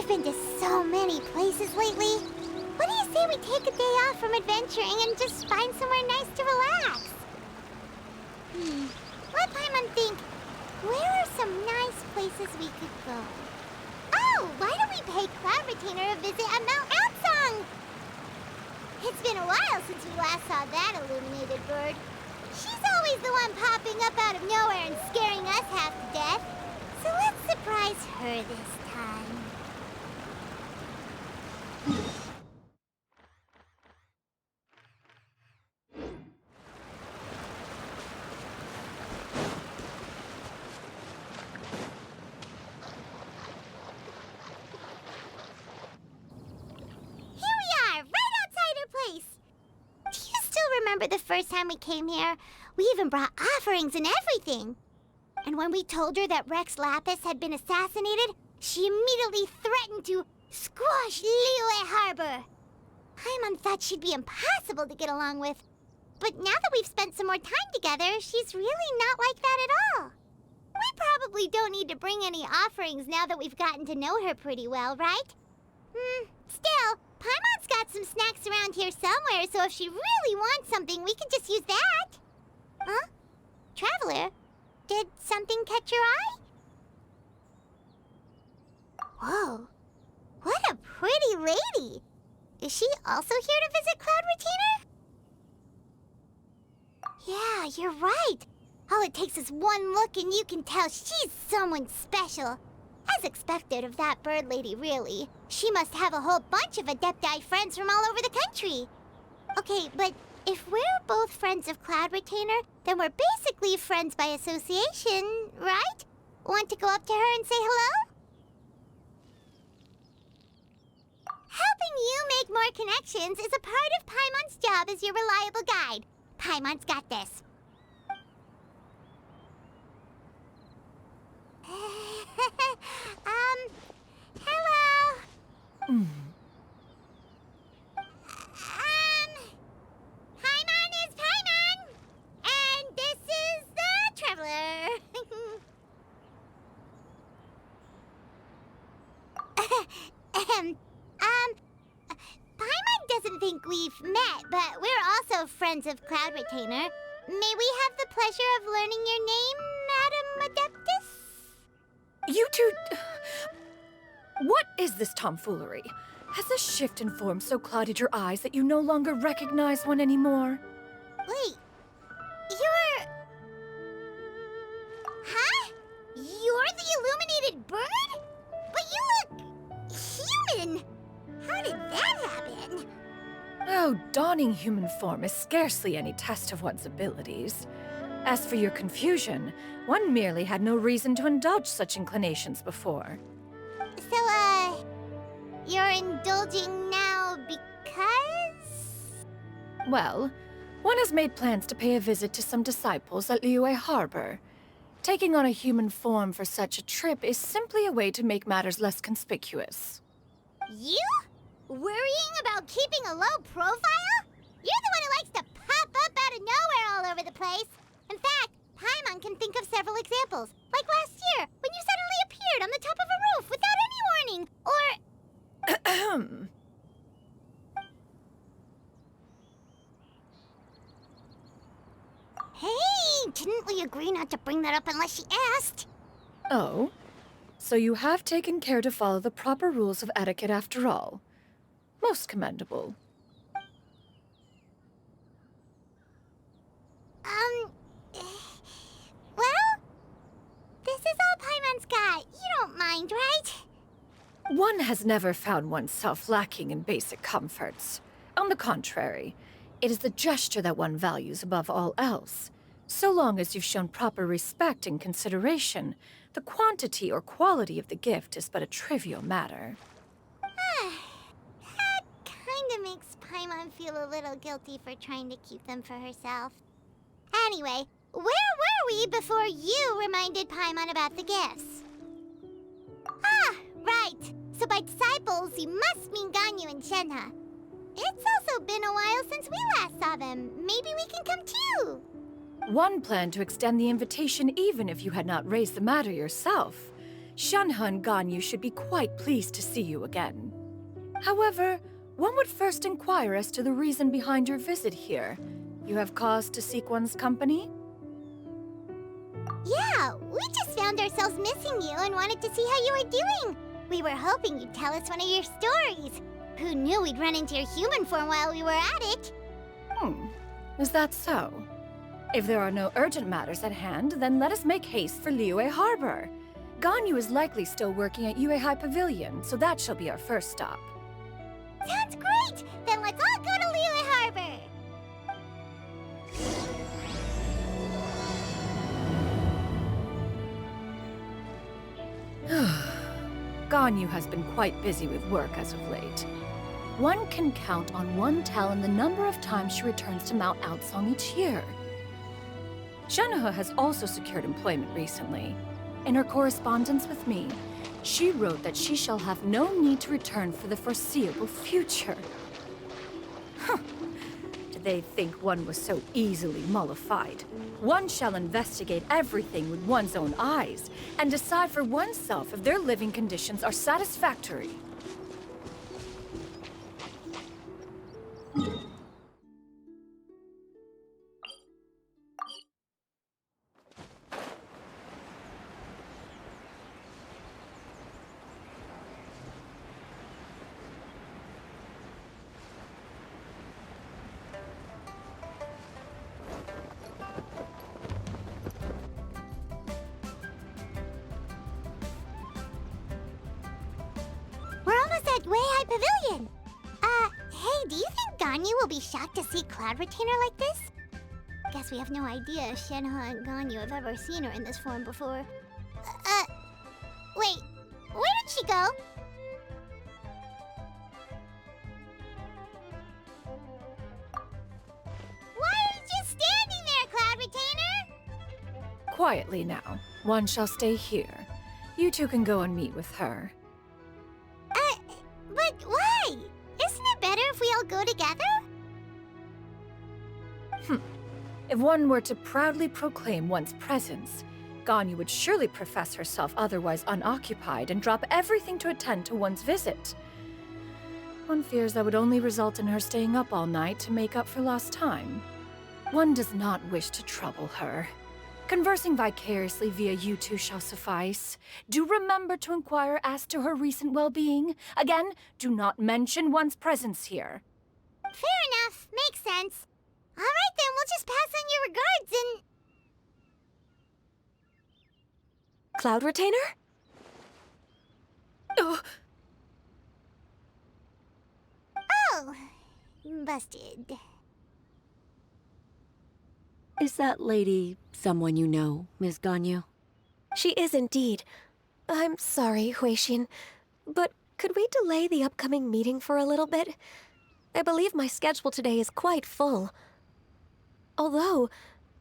We've been to so many places lately. What do you say we take a day off from adventuring and just find somewhere nice to relax? Let Paimon think. Where are some nice places we could go? Oh, why don't we pay Cloud Retainer a visit at Mount Outsong? It's been a while since we last saw that illuminated bird. She's always the one popping up out of nowhere and scaring us half to death. So let's surprise her this time. Remember the first time we came here? We even brought offerings and everything. And when we told her that Rex Lapis had been assassinated, she immediately threatened to squash Liyue Harbor. Paimon thought she'd be impossible to get along with. But now that we've spent some more time together, she's really not like that at all. We probably don't need to bring any offerings now that we've gotten to know her pretty well, right? Still, Paimon's got some snacks around here somewhere, so if she really wants something, we can just use that. Huh? Traveler, did something catch your eye? Whoa, what a pretty lady. Is she also here to visit Cloud Retainer? Yeah, you're right. All it takes is one look and you can tell she's someone special. As expected of that bird lady, really. She must have a whole bunch of Adepti friends from all over the country. Okay, but if we're both friends of Cloud Retainer, then we're basically friends by association, right? Want to go up to her and say hello? Helping you make more connections is a part of Paimon's job as your reliable guide. Paimon's got this. Hello. Paimon is Paimon, and this is the Traveler. Paimon doesn't think we've met, but we're also friends of Cloud Retainer. May we have the pleasure of learning your name, Madam Adeptus? You two... What is this tomfoolery? Has this shift in form so clouded your eyes that you no longer recognize one anymore? Wait, you're... Huh? You're the illuminated bird? But you look... human! How did that happen? Oh, donning human form is scarcely any test of one's abilities. As for your confusion, one merely had no reason to indulge such inclinations before. So, you're indulging now because? Well, one has made plans to pay a visit to some disciples at Liyue Harbor. Taking on a human form for such a trip is simply a way to make matters less conspicuous. You? Worrying about keeping a low profile? You're the one who likes to pop up out of nowhere all over the place. In fact, Paimon can think of several examples. Like last year, when you suddenly appeared on the top of a roof without any warning. Or... Hey, didn't we agree not to bring that up unless she asked? Oh? So you have taken care to follow the proper rules of etiquette after all. Most commendable. Well, this is all Paimon's got. You don't mind, right? One has never found oneself lacking in basic comforts. On the contrary, it is the gesture that one values above all else. So long as you've shown proper respect and consideration, the quantity or quality of the gift is but a trivial matter. That kinda makes Paimon feel a little guilty for trying to keep them for herself. Anyway, where were we before you reminded Paimon about the gifts? Ah, right. So by disciples, you must mean Ganyu and Shenhe. It's also been a while since we last saw them. Maybe we can come too. One planned to extend the invitation even if you had not raised the matter yourself. Xianyun and Ganyu should be quite pleased to see you again. However, one would first inquire as to the reason behind your visit here. You have cause to seek one's company? Yeah, we just found ourselves missing you and wanted to see how you were doing. We were hoping you'd tell us one of your stories. Who knew we'd run into your human form while we were at it? Is that so? If there are no urgent matters at hand, then let us make haste for Liyue Harbor. Ganyu is likely still working at Yuehai Pavilion, so that shall be our first stop. Sounds great! Then let's all go to Liyue Harbor! Ganyu has been quite busy with work as of late. One can count on one talon the number of times she returns to Mount Outsong each year. Shanaha has also secured employment recently. In her correspondence with me, she wrote that she shall have no need to return for the foreseeable future. Did they think one was so easily mollified? One shall investigate everything with one's own eyes and decide for oneself if their living conditions are satisfactory. We're almost at Weihai Pavilion! Hey, do you think Ganyu will be shocked to see Cloud Retainer like this? Guess we have no idea if Shenhe and Ganyu have ever seen her in this form before. Wait, where did she go? Why are you just standing there, Cloud Retainer? Quietly now. One shall stay here. You two can go and meet with her. But why? Isn't it better if we all go together? If one were to proudly proclaim one's presence, Ganyu would surely profess herself otherwise unoccupied and drop everything to attend to one's visit. One fears that would only result in her staying up all night to make up for lost time. One does not wish to trouble her. Conversing vicariously via you two shall suffice. Do remember to inquire as to her recent well-being. Again, do not mention one's presence here. Fair enough. Makes sense. All right, then. We'll just pass on your regards and... Cloud Retainer? Oh, busted. Is that lady someone you know, Miss Ganyu? She is indeed. I'm sorry, Huixin, but could we delay the upcoming meeting for a little bit? I believe my schedule today is quite full. Although,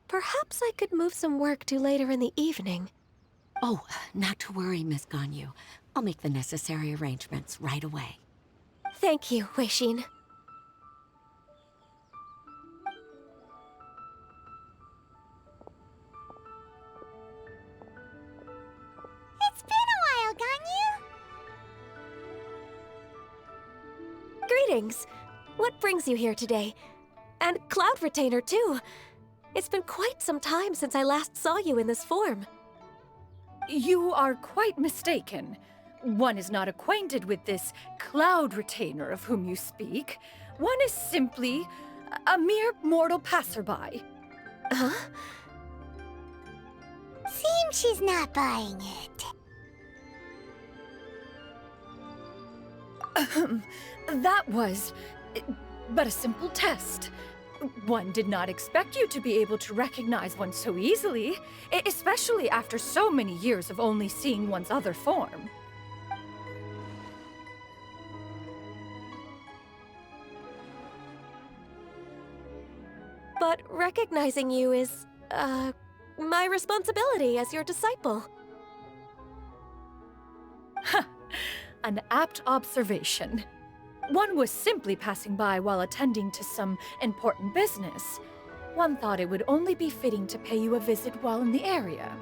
perhaps I could move some work to later in the evening. Oh, not to worry, Miss Ganyu. I'll make the necessary arrangements right away. Thank you, Huixin. It's been a while, Ganyu. Greetings. What brings you here today? And Cloud Retainer, too. It's been quite some time since I last saw you in this form. You are quite mistaken. One is not acquainted with this Cloud Retainer of whom you speak. One is simply a mere mortal passerby. Huh? Seems she's not buying it. That was but a simple test. One did not expect you to be able to recognize one so easily, especially after so many years of only seeing one's other form. But recognizing you is, my responsibility as your disciple. An apt observation. One was simply passing by while attending to some important business. One thought it would only be fitting to pay you a visit while in the area.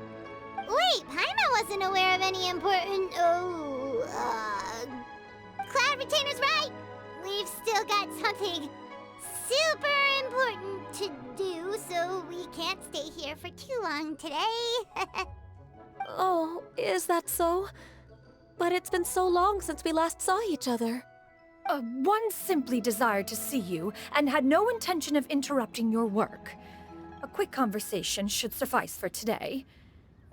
Wait, Paimon wasn't aware of any important... Cloud Retainer's right! We've still got something super important to do, so we can't stay here for too long today. Oh, is that so? But it's been so long since we last saw each other. One simply desired to see you and had no intention of interrupting your work. A quick conversation should suffice for today.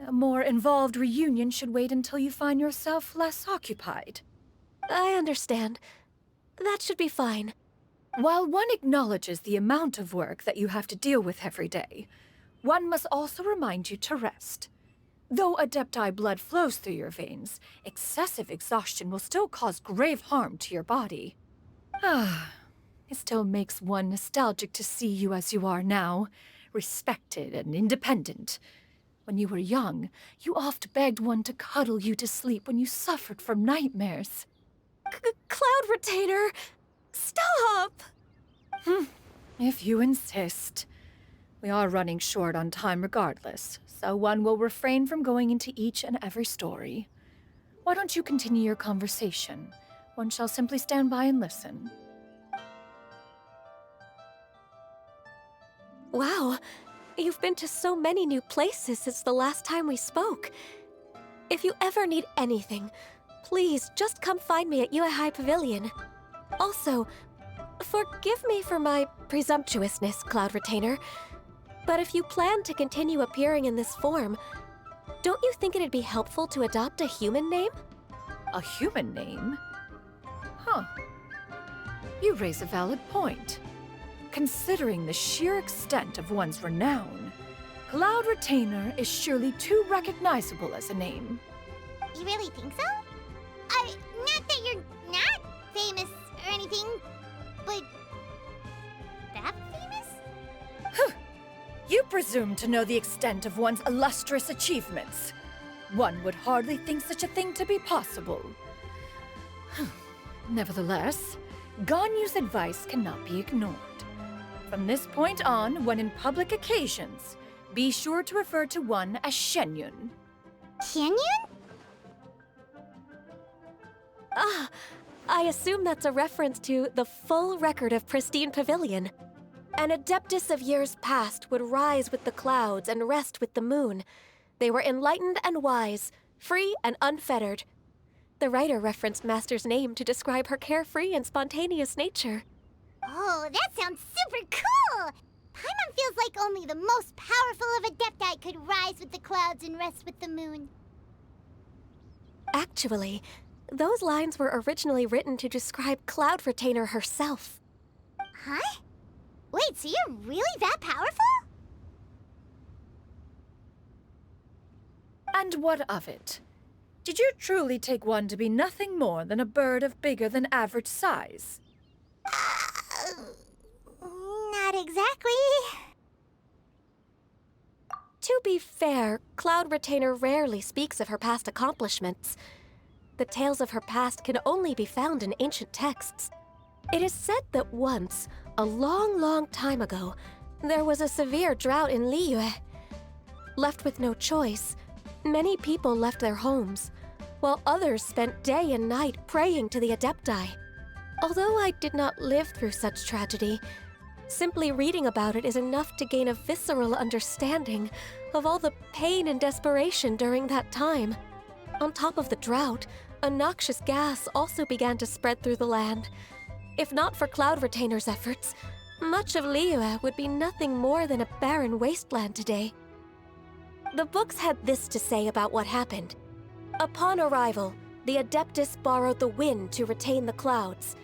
A more involved reunion should wait until you find yourself less occupied. I understand. That should be fine. While one acknowledges the amount of work that you have to deal with every day, one must also remind you to rest. Though Adepti blood flows through your veins, excessive exhaustion will still cause grave harm to your body. It still makes one nostalgic to see you as you are now, respected and independent. When you were young, you oft begged one to cuddle you to sleep when you suffered from nightmares. Cloud Retainer! Stop! If you insist. We are running short on time regardless, so one will refrain from going into each and every story. Why don't you continue your conversation? One shall simply stand by and listen. Wow, you've been to so many new places since the last time we spoke. If you ever need anything, please just come find me at Yue High Pavilion. Also, forgive me for my presumptuousness, Cloud Retainer, but if you plan to continue appearing in this form, don't you think it'd be helpful to adopt a human name? A human name? Huh. You raise a valid point. Considering the sheer extent of one's renown, Cloud Retainer is surely too recognizable as a name. You really think so? Not that you're not famous or anything, but that famous? You presume to know the extent of one's illustrious achievements. One would hardly think such a thing to be possible. Nevertheless, Ganyu's advice cannot be ignored. From this point on, when in public occasions, be sure to refer to one as Xianyun. Xianyun? I assume that's a reference to the full record of Pristine Pavilion. An Adeptus of years past would rise with the clouds and rest with the moon. They were enlightened and wise, free and unfettered. The writer referenced Master's name to describe her carefree and spontaneous nature. Oh, that sounds super cool! Paimon feels like only the most powerful of Adepti could rise with the clouds and rest with the moon. Actually, those lines were originally written to describe Cloud Retainer herself. Huh? Wait, so you're really that powerful? And what of it? Did you truly take one to be nothing more than a bird of bigger than average size? Not exactly. To be fair, Cloud Retainer rarely speaks of her past accomplishments. The tales of her past can only be found in ancient texts. It is said that once, a long, long time ago, there was a severe drought in Liyue. Left with no choice, many people left their homes, while others spent day and night praying to the Adepti. Although I did not live through such tragedy, simply reading about it is enough to gain a visceral understanding of all the pain and desperation during that time. On top of the drought, a noxious gas also began to spread through the land. If not for Cloud Retainer's efforts, much of Liyue would be nothing more than a barren wasteland today. The books had this to say about what happened. Upon arrival, the Adeptus borrowed the wind to retain the clouds.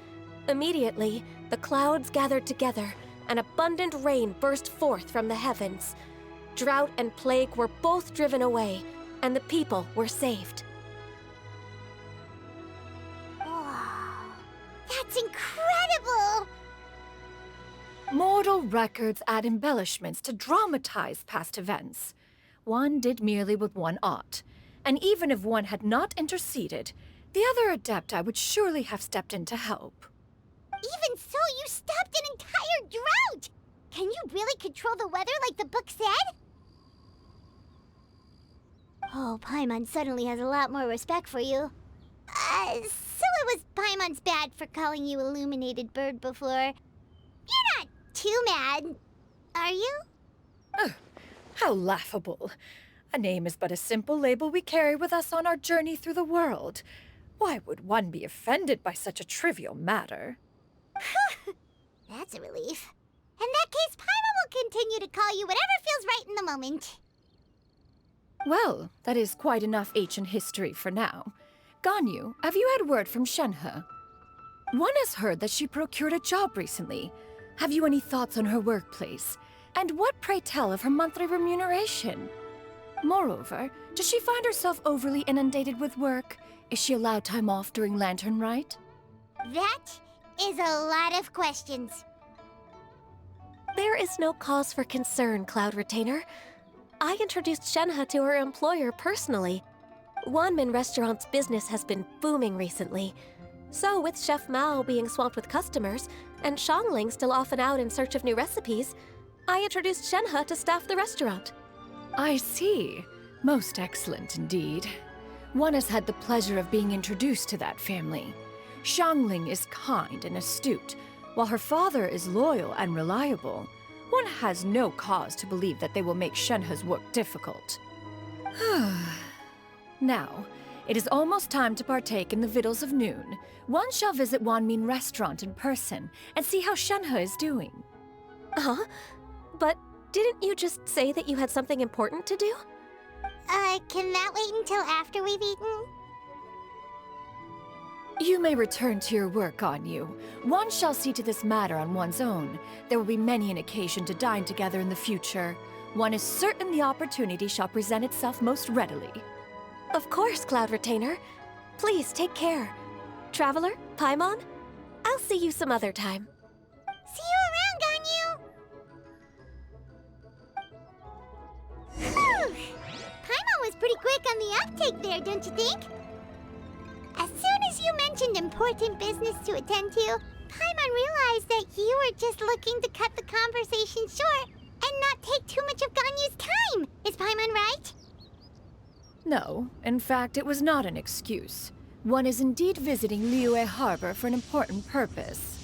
Immediately, the clouds gathered together, and abundant rain burst forth from the heavens. Drought and plague were both driven away, and the people were saved. Wow, that's incredible! Mortal records add embellishments to dramatize past events. One did merely what one ought, and even if one had not interceded, the other Adepti would surely have stepped in to help. Even so, you stopped an entire drought! Can you really control the weather like the book said? Oh, Paimon suddenly has a lot more respect for you. So it was Paimon's bad for calling you Illuminated Bird before. You're not too mad, are you? How laughable. A name is but a simple label we carry with us on our journey through the world. Why would one be offended by such a trivial matter? That's a relief. In that case, Paimon will continue to call you whatever feels right in the moment. Well, that is quite enough ancient history for now. Ganyu, have you had word from Shenhe? One has heard that she procured a job recently. Have you any thoughts on her workplace? And what, pray tell, of her monthly remuneration? Moreover, does she find herself overly inundated with work? Is she allowed time off during Lantern Rite? That is a lot of questions. There is no cause for concern, Cloud Retainer. I introduced Shenhe to her employer personally. Wanmin Restaurant's business has been booming recently. So, with Chef Mao being swamped with customers, and Xiangling still off and out in search of new recipes, I introduced Shenhe to staff the restaurant. I see. Most excellent indeed. One has had the pleasure of being introduced to that family. Xiangling is kind and astute, while her father is loyal and reliable. One has no cause to believe that they will make Shenhe's work difficult. Now, it is almost time to partake in the victuals of noon. One shall visit Wanmin Restaurant in person and see how Shenhe is doing. Huh? But didn't you just say that you had something important to do? Can that wait until after we've eaten? You may return to your work, Ganyu. One shall see to this matter on one's own. There will be many an occasion to dine together in the future. One is certain the opportunity shall present itself most readily. Of course, Cloud Retainer. Please take care. Traveler, Paimon, I'll see you some other time. See you around, Ganyu! Whew! Paimon was pretty quick on the uptake there, don't you think? As soon as you mentioned important business to attend to, Paimon realized that you were just looking to cut the conversation short and not take too much of Ganyu's time. Is Paimon right? No, in fact, it was not an excuse. One is indeed visiting Liyue Harbor for an important purpose.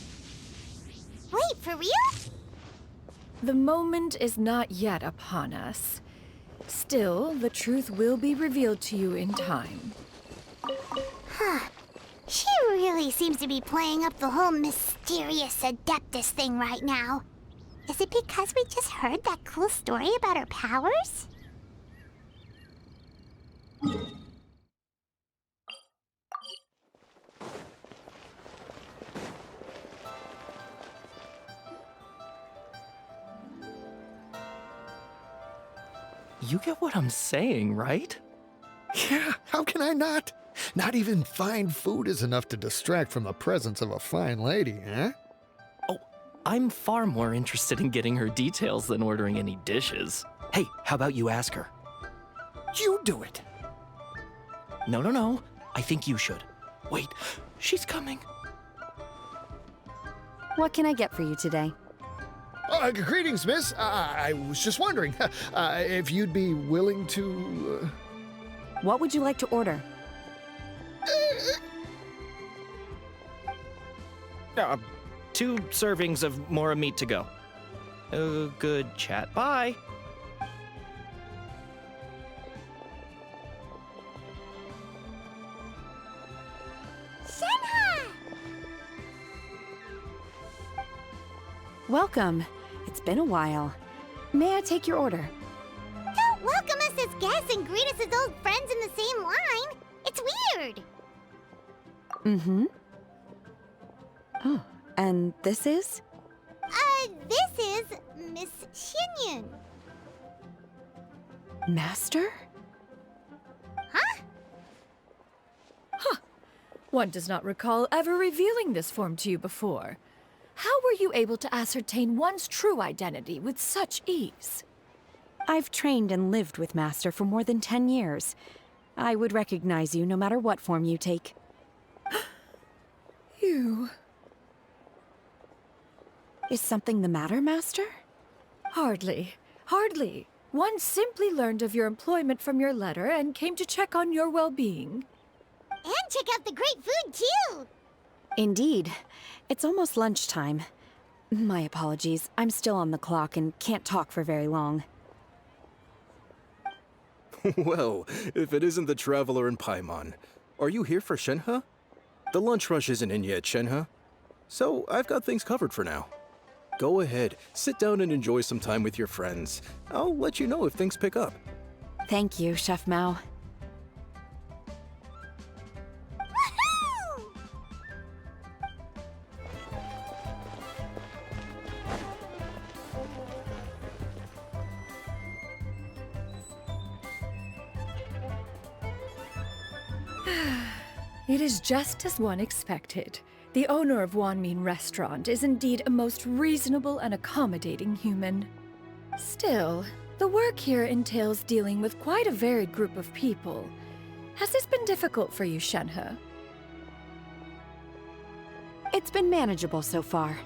Wait, for real? The moment is not yet upon us. Still, the truth will be revealed to you in time. She really seems to be playing up the whole mysterious Adeptus thing right now. Is it because we just heard that cool story about her powers? You get what I'm saying, right? Yeah, how can I not? Not even fine food is enough to distract from the presence of a fine lady, eh? Oh, I'm far more interested in getting her details than ordering any dishes. Hey, how about you ask her? You do it! No. I think you should. Wait, she's coming. What can I get for you today? Greetings, miss. I was just wondering if you'd be willing to... What would you like to order? 2 servings of Mora meat to go. Oh, good chat. Bye. Shenhe! Welcome. It's been a while. May I take your order? Don't welcome us as guests and greet us as old friends in the same line. It's weird. Mm-hmm. Oh, and this is? This is Miss Xianyun. Master? One does not recall ever revealing this form to you before. How were you able to ascertain one's true identity with such ease? I've trained and lived with Master for more than 10 years. I would recognize you no matter what form you take. You... Is something the matter, Master? Hardly. One simply learned of your employment from your letter and came to check on your well-being. And check out the great food, too! Indeed. It's almost lunchtime. My apologies. I'm still on the clock and can't talk for very long. Well, if it isn't the Traveler in Paimon. Are you here for Shenhe? The lunch rush isn't in yet, Shenhe. So I've got things covered for now. Go ahead, sit down and enjoy some time with your friends. I'll let you know if things pick up. Thank you, Chef Mao. Woohoo! It is just as one expected. The owner of Wanmin Restaurant is indeed a most reasonable and accommodating human. Still, the work here entails dealing with quite a varied group of people. Has this been difficult for you, Shenhe? It's been manageable so far.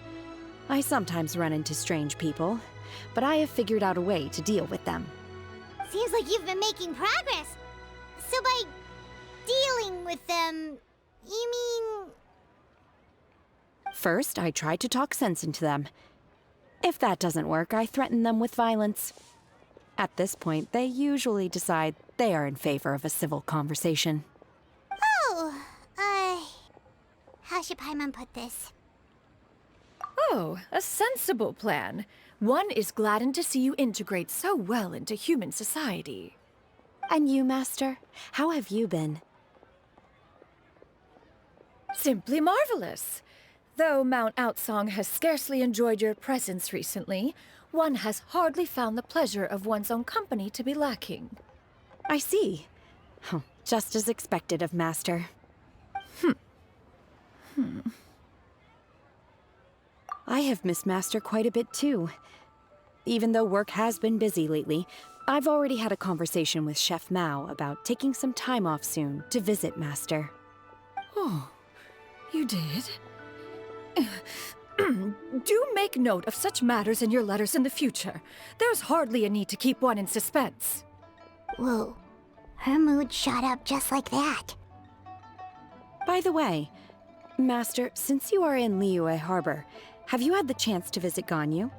I sometimes run into strange people, but I have figured out a way to deal with them. Seems like you've been making progress. So by dealing with them, you mean... First, I try to talk sense into them. If that doesn't work, I threaten them with violence. At this point, they usually decide they are in favor of a civil conversation. Oh, how should Paimon put this? Oh, a sensible plan. One is gladdened to see you integrate so well into human society. And you, Master? How have you been? Simply marvelous. Though Mount Outsong has scarcely enjoyed your presence recently, one has hardly found the pleasure of one's own company to be lacking. I see. Oh, just as expected of Master. I have missed Master quite a bit too. Even though work has been busy lately, I've already had a conversation with Chef Mao about taking some time off soon to visit Master. Oh, you did? Do make note of such matters in your letters in the future. There's hardly a need to keep one in suspense. Whoa, her mood shot up just like that. By the way, Master, since you are in Liyue Harbor, have you had the chance to visit Ganyu?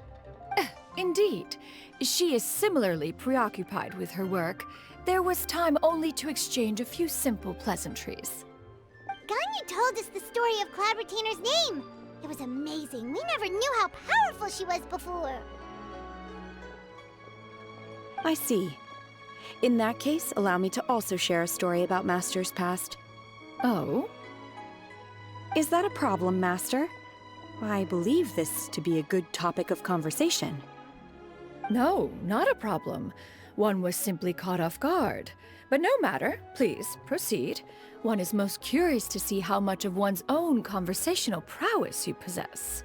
Indeed. She is similarly preoccupied with her work. There was time only to exchange a few simple pleasantries. Ganyu told us the story of Cloud Retainer's name. It was amazing. We never knew how powerful she was before. I see. In that case, allow me to also share a story about Master's past. Oh? Is that a problem, Master? I believe this to be a good topic of conversation. No, not a problem. One was simply caught off guard. But no matter, please, proceed. One is most curious to see how much of one's own conversational prowess you possess.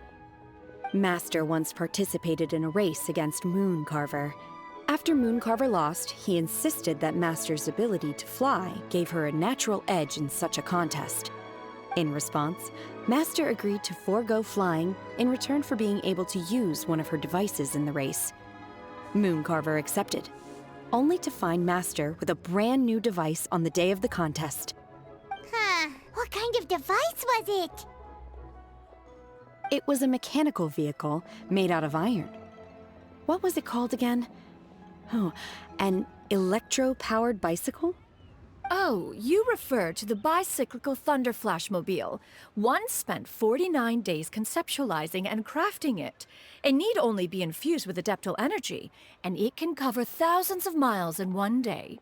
Master once participated in a race against Mooncarver. After Mooncarver lost, he insisted that Master's ability to fly gave her a natural edge in such a contest. In response, Master agreed to forego flying in return for being able to use one of her devices in the race. Mooncarver accepted, only to find Master with a brand new device on the day of the contest. Huh, what kind of device was it? It was a mechanical vehicle made out of iron. What was it called again? Oh, an electro-powered bicycle? Oh, you refer to the bicyclical Thunder Flashmobile. One spent 49 days conceptualizing and crafting it. It need only be infused with adeptal energy, and it can cover thousands of miles in one day.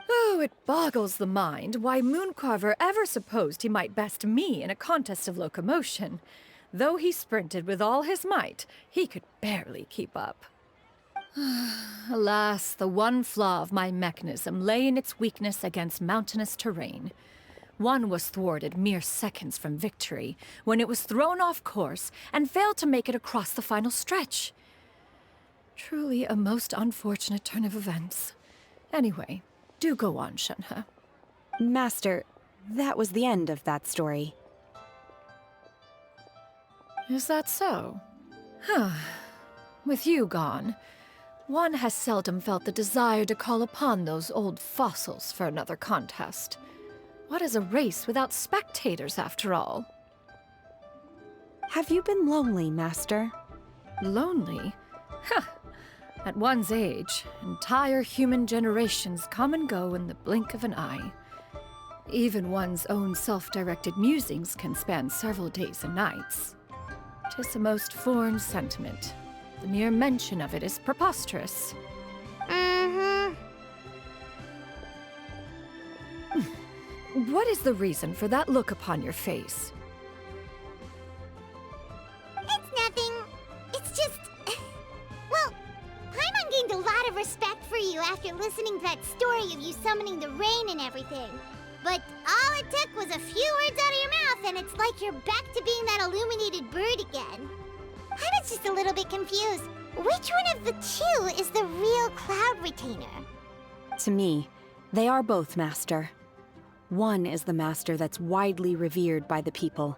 Oh, it boggles the mind why Mooncarver ever supposed he might best me in a contest of locomotion. Though he sprinted with all his might, he could barely keep up. Alas, the one flaw of my mechanism lay in its weakness against mountainous terrain. One was thwarted mere seconds from victory, when it was thrown off course and failed to make it across the final stretch. Truly a most unfortunate turn of events. Anyway, do go on, Shenhe. Master, that was the end of that story. Is that so? Huh. With you gone, One has seldom felt the desire to call upon those old fossils for another contest. What is a race without spectators, after all? Have you been lonely, Master? Lonely? Huh. At one's age, entire human generations come and go in the blink of an eye. Even one's own self-directed musings can span several days and nights. 'Tis a most foreign sentiment. The mere mention of it is preposterous. What is the reason for that look upon your face? It's nothing. It's just... Well, Paimon gained a lot of respect for you after listening to that story of you summoning the rain and everything. But all it took was a few words out of your mouth and it's like you're back to being that illuminated bird again. I was just a little bit confused. Which one of the two is the real cloud retainer? To me, they are both, Master. One is the master that's widely revered by the people,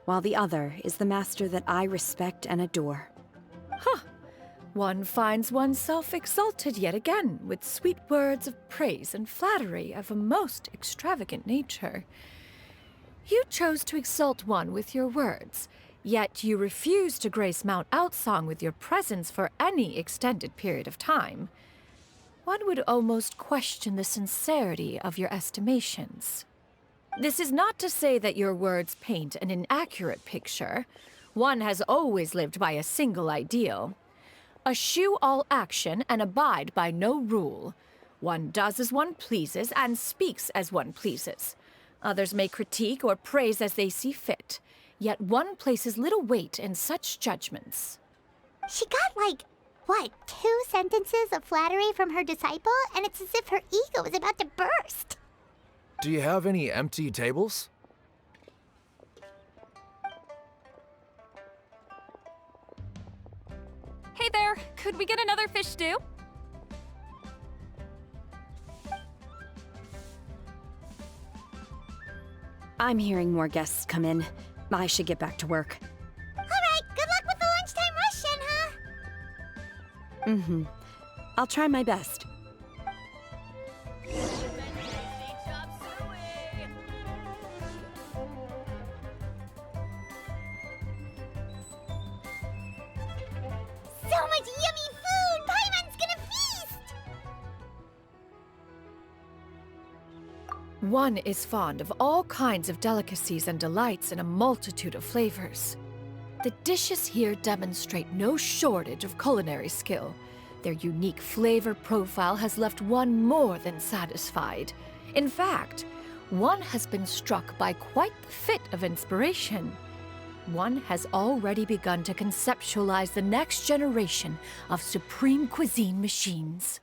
while the other is the master that I respect and adore. Huh. One finds oneself exalted yet again with sweet words of praise and flattery of a most extravagant nature. You chose to exalt one with your words, yet you refuse to grace Mount Outsong with your presence for any extended period of time. One would almost question the sincerity of your estimations. This is not to say that your words paint an inaccurate picture. One has always lived by a single ideal. Eschew all action and abide by no rule. One does as one pleases and speaks as one pleases. Others may critique or praise as they see fit, yet one places little weight in such judgments. She got like, what, 2 sentences of flattery from her disciple, and it's as if her ego is about to burst. Do you have any empty tables? Hey there, could we get another fish stew? I'm hearing more guests come in. I should get back to work. All right, good luck with the lunchtime rush, Shenhe. I'll try my best. So much yummy food! Paimon's gonna feast! One is fond of all kinds of delicacies and delights in a multitude of flavors. The dishes here demonstrate no shortage of culinary skill. Their unique flavor profile has left one more than satisfied. In fact, one has been struck by quite the fit of inspiration. One has already begun to conceptualize the next generation of supreme cuisine machines.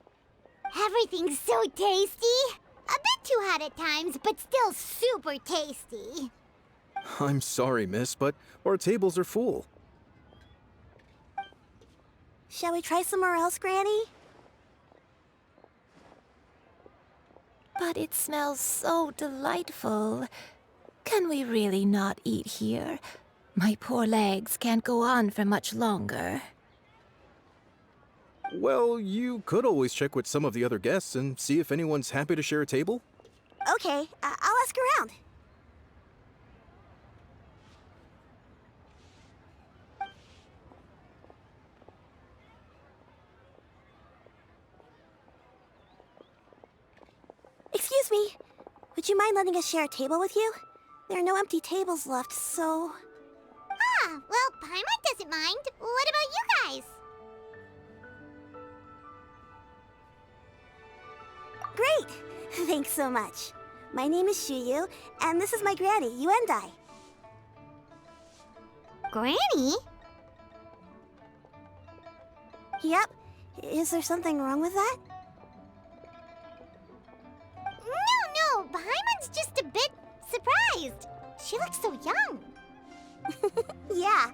Everything's so tasty! A bit too hot at times, but still super tasty. I'm sorry, miss, but our tables are full. Shall we try somewhere else, Granny? But it smells so delightful. Can we really not eat here? My poor legs can't go on for much longer. Well, you could always check with some of the other guests and see if anyone's happy to share a table. Okay, I'll ask around. Excuse me. Would you mind letting us share a table with you? There are no empty tables left, so... Ah, well, Paimon doesn't mind. What about you guys? Great! Thanks so much. My name is Xianyun, and this is my granny, Yuendai. Granny? Yep. Is there something wrong with that? No, Paimon's just a bit surprised. She looks so young. Yeah,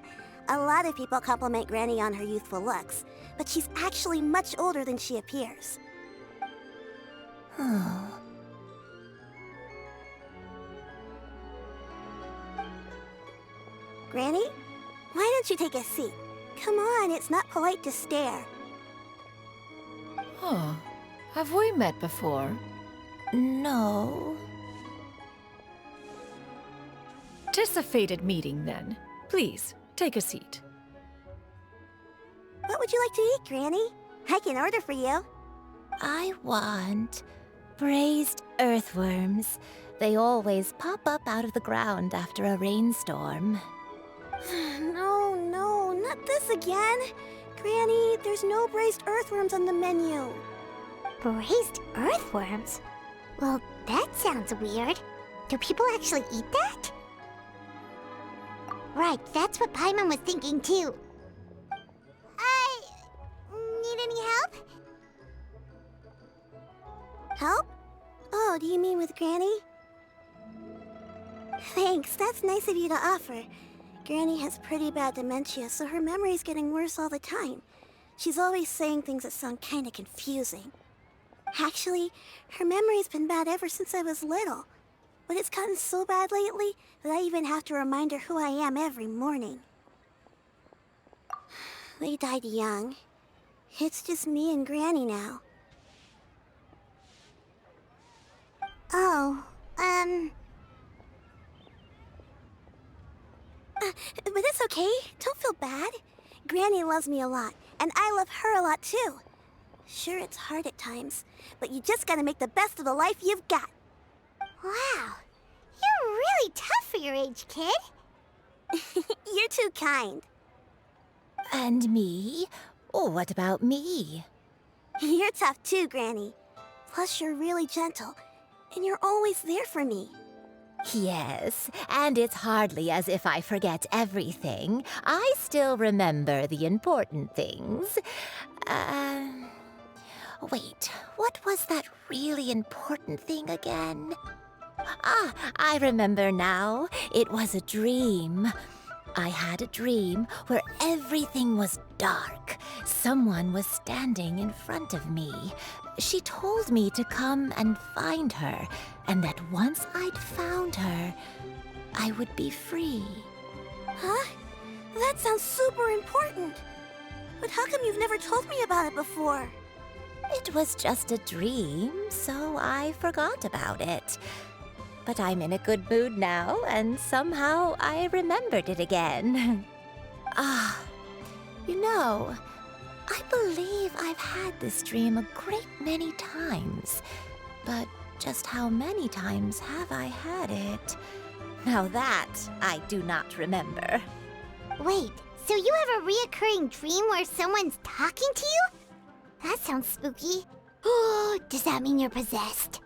a lot of people compliment Granny on her youthful looks, but she's actually much older than she appears. Granny, why don't you take a seat? Come on, it's not polite to stare. Huh. Have we met before? No. 'Tis a fated meeting, then. Please, take a seat. What would you like to eat, Granny? I can order for you. I want braised earthworms. They always pop up out of the ground after a rainstorm. No, not this again. Granny, there's no braised earthworms on the menu. Braised earthworms? Well, that sounds weird. Do people actually eat that? Right, that's what Paimon was thinking too. Need any help? Help? Oh, do you mean with Granny? Thanks, that's nice of you to offer. Granny has pretty bad dementia, so her memory's getting worse all the time. She's always saying things that sound kinda confusing. Actually, her memory's been bad ever since I was little. But it's gotten so bad lately that I even have to remind her who I am every morning. They died young. It's just me and Granny now. Oh, but it's okay. Don't feel bad. Granny loves me a lot, and I love her a lot too. Sure, it's hard at times, but you just gotta make the best of the life you've got. Wow, you're really tough for your age, kid. You're too kind. And me? Oh, what about me? You're tough too, Granny. Plus, you're really gentle, and you're always there for me. Yes, and it's hardly as if I forget everything. I still remember the important things. Wait, what was that really important thing again? Ah, I remember now. It was a dream. I had a dream where everything was dark. Someone was standing in front of me. She told me to come and find her, and that once I'd found her, I would be free. Huh? That sounds super important. But how come you've never told me about it before? It was just a dream, so I forgot about it. But I'm in a good mood now, and somehow I remembered it again. You know, I believe I've had this dream a great many times. But just how many times have I had it? Now that I do not remember. Wait, so you have a reoccurring dream where someone's talking to you? That sounds spooky. Oh, does that mean you're possessed?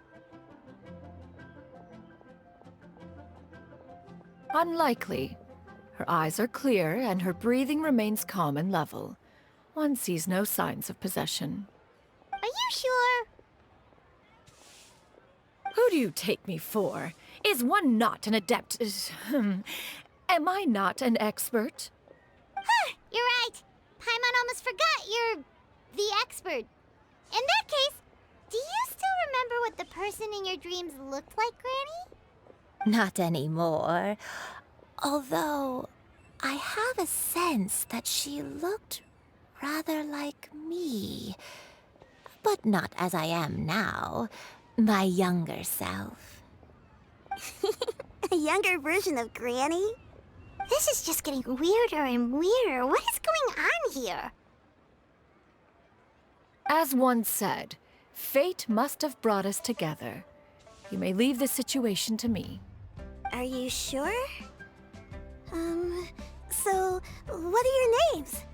Unlikely. Her eyes are clear and her breathing remains calm and level. One sees no signs of possession. Are you sure? Who do you take me for? Is one not an adept? Am I not an expert? Huh, you're right. Paimon almost forgot you're the expert. In that case, do you still remember what the person in your dreams looked like, Granny? Not anymore. Although, I have a sense that she looked rather like me. But not as I am now. My younger self. A younger version of Granny? This is just getting weirder and weirder. What is going on here? As one said, fate must have brought us together. You may leave the situation to me. Are you sure? So, what are your names?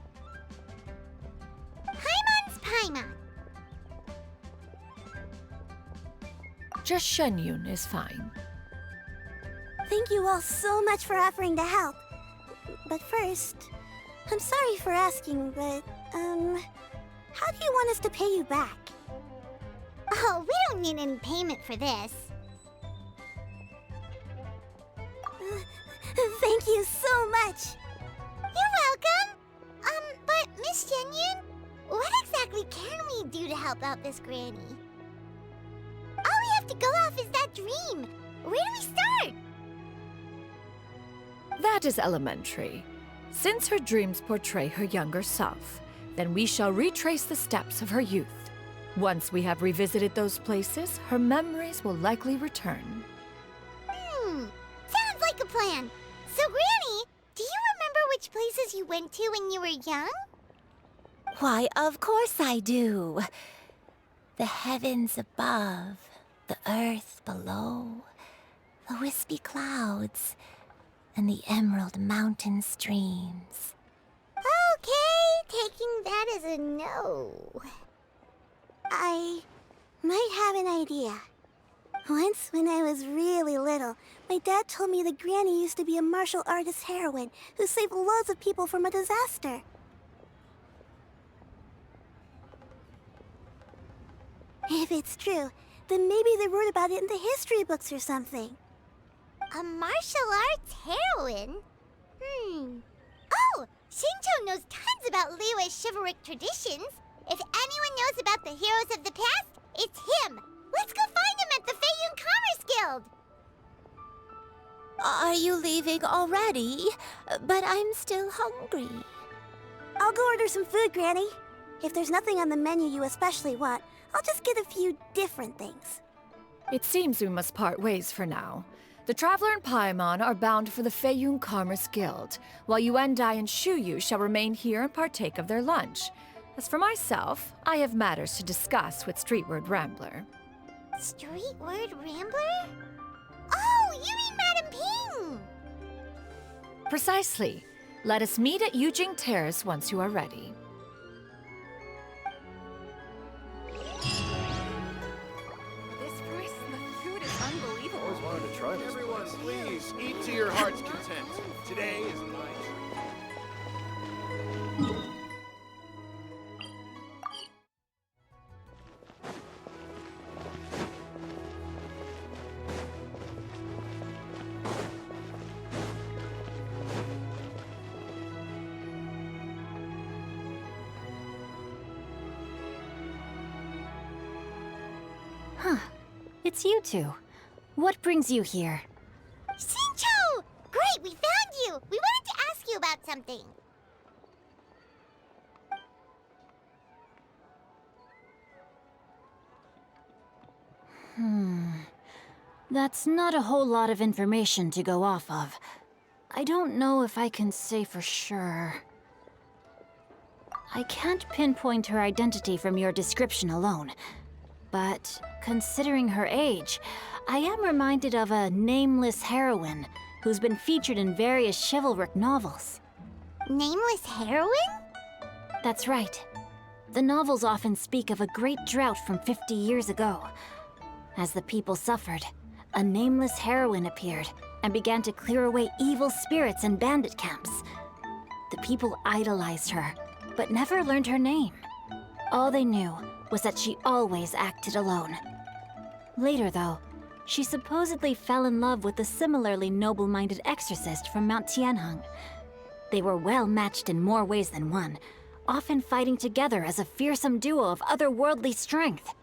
Paimon's Paimon. Just Xianyun is fine. Thank you all so much for offering to help. But first, I'm sorry for asking, but, how do you want us to pay you back? Oh, we don't need any payment for this. Thank you so much. You're welcome. But Miss Xianyun, what exactly can we do to help out this Granny? All we have to go off is that dream. Where do we start? That is elementary. Since her dreams portray her younger self, then we shall retrace the steps of her youth. Once we have revisited those places, her memories will likely return. Sounds like a plan. So, Granny, do you remember which places you went to when you were young? Why, of course I do. The heavens above, the earth below, the wispy clouds, and the emerald mountain streams. Okay, taking that as a no. I might have an idea. Once, when I was really little, my dad told me that Granny used to be a martial artist heroine who saved loads of people from a disaster. If it's true, then maybe they wrote about it in the history books or something. A martial arts heroine? Oh, Shincho knows tons about Liyue's chivalric traditions. If anyone knows about the heroes of the past, it's him. Let's go find him at the Xianyun Commerce Guild. Are you leaving already? But I'm still hungry. I'll go order some food, Granny. If there's nothing on the menu you especially want, I'll just get a few different things. It seems we must part ways for now. The Traveler and Paimon are bound for the Xianyun Commerce Guild, while Yuendai and Shuyu shall remain here and partake of their lunch. As for myself, I have matters to discuss with Streetward Rambler. Streetward Rambler? Oh, you mean Madam Ping! Precisely. Let us meet at Yujing Terrace once you are ready. This price, the food is unbelievable. Always wanted to try this. Everyone, please eat to your heart's content. Today is my It's you two. What brings you here? Shincho! Great, we found you! We wanted to ask you about something. That's not a whole lot of information to go off of. I don't know if I can say for sure. I can't pinpoint her identity from your description alone. But considering her age, I am reminded of a nameless heroine who's been featured in various chivalric novels. Nameless heroine? That's right. The novels often speak of a great drought from 50 years ago. As the people suffered, a nameless heroine appeared and began to clear away evil spirits in bandit camps. The people idolized her, but never learned her name. All they knew was that she always acted alone. Later, though, she supposedly fell in love with a similarly noble-minded exorcist from Mount Tianheng. They were well matched in more ways than one, often fighting together as a fearsome duo of otherworldly strength.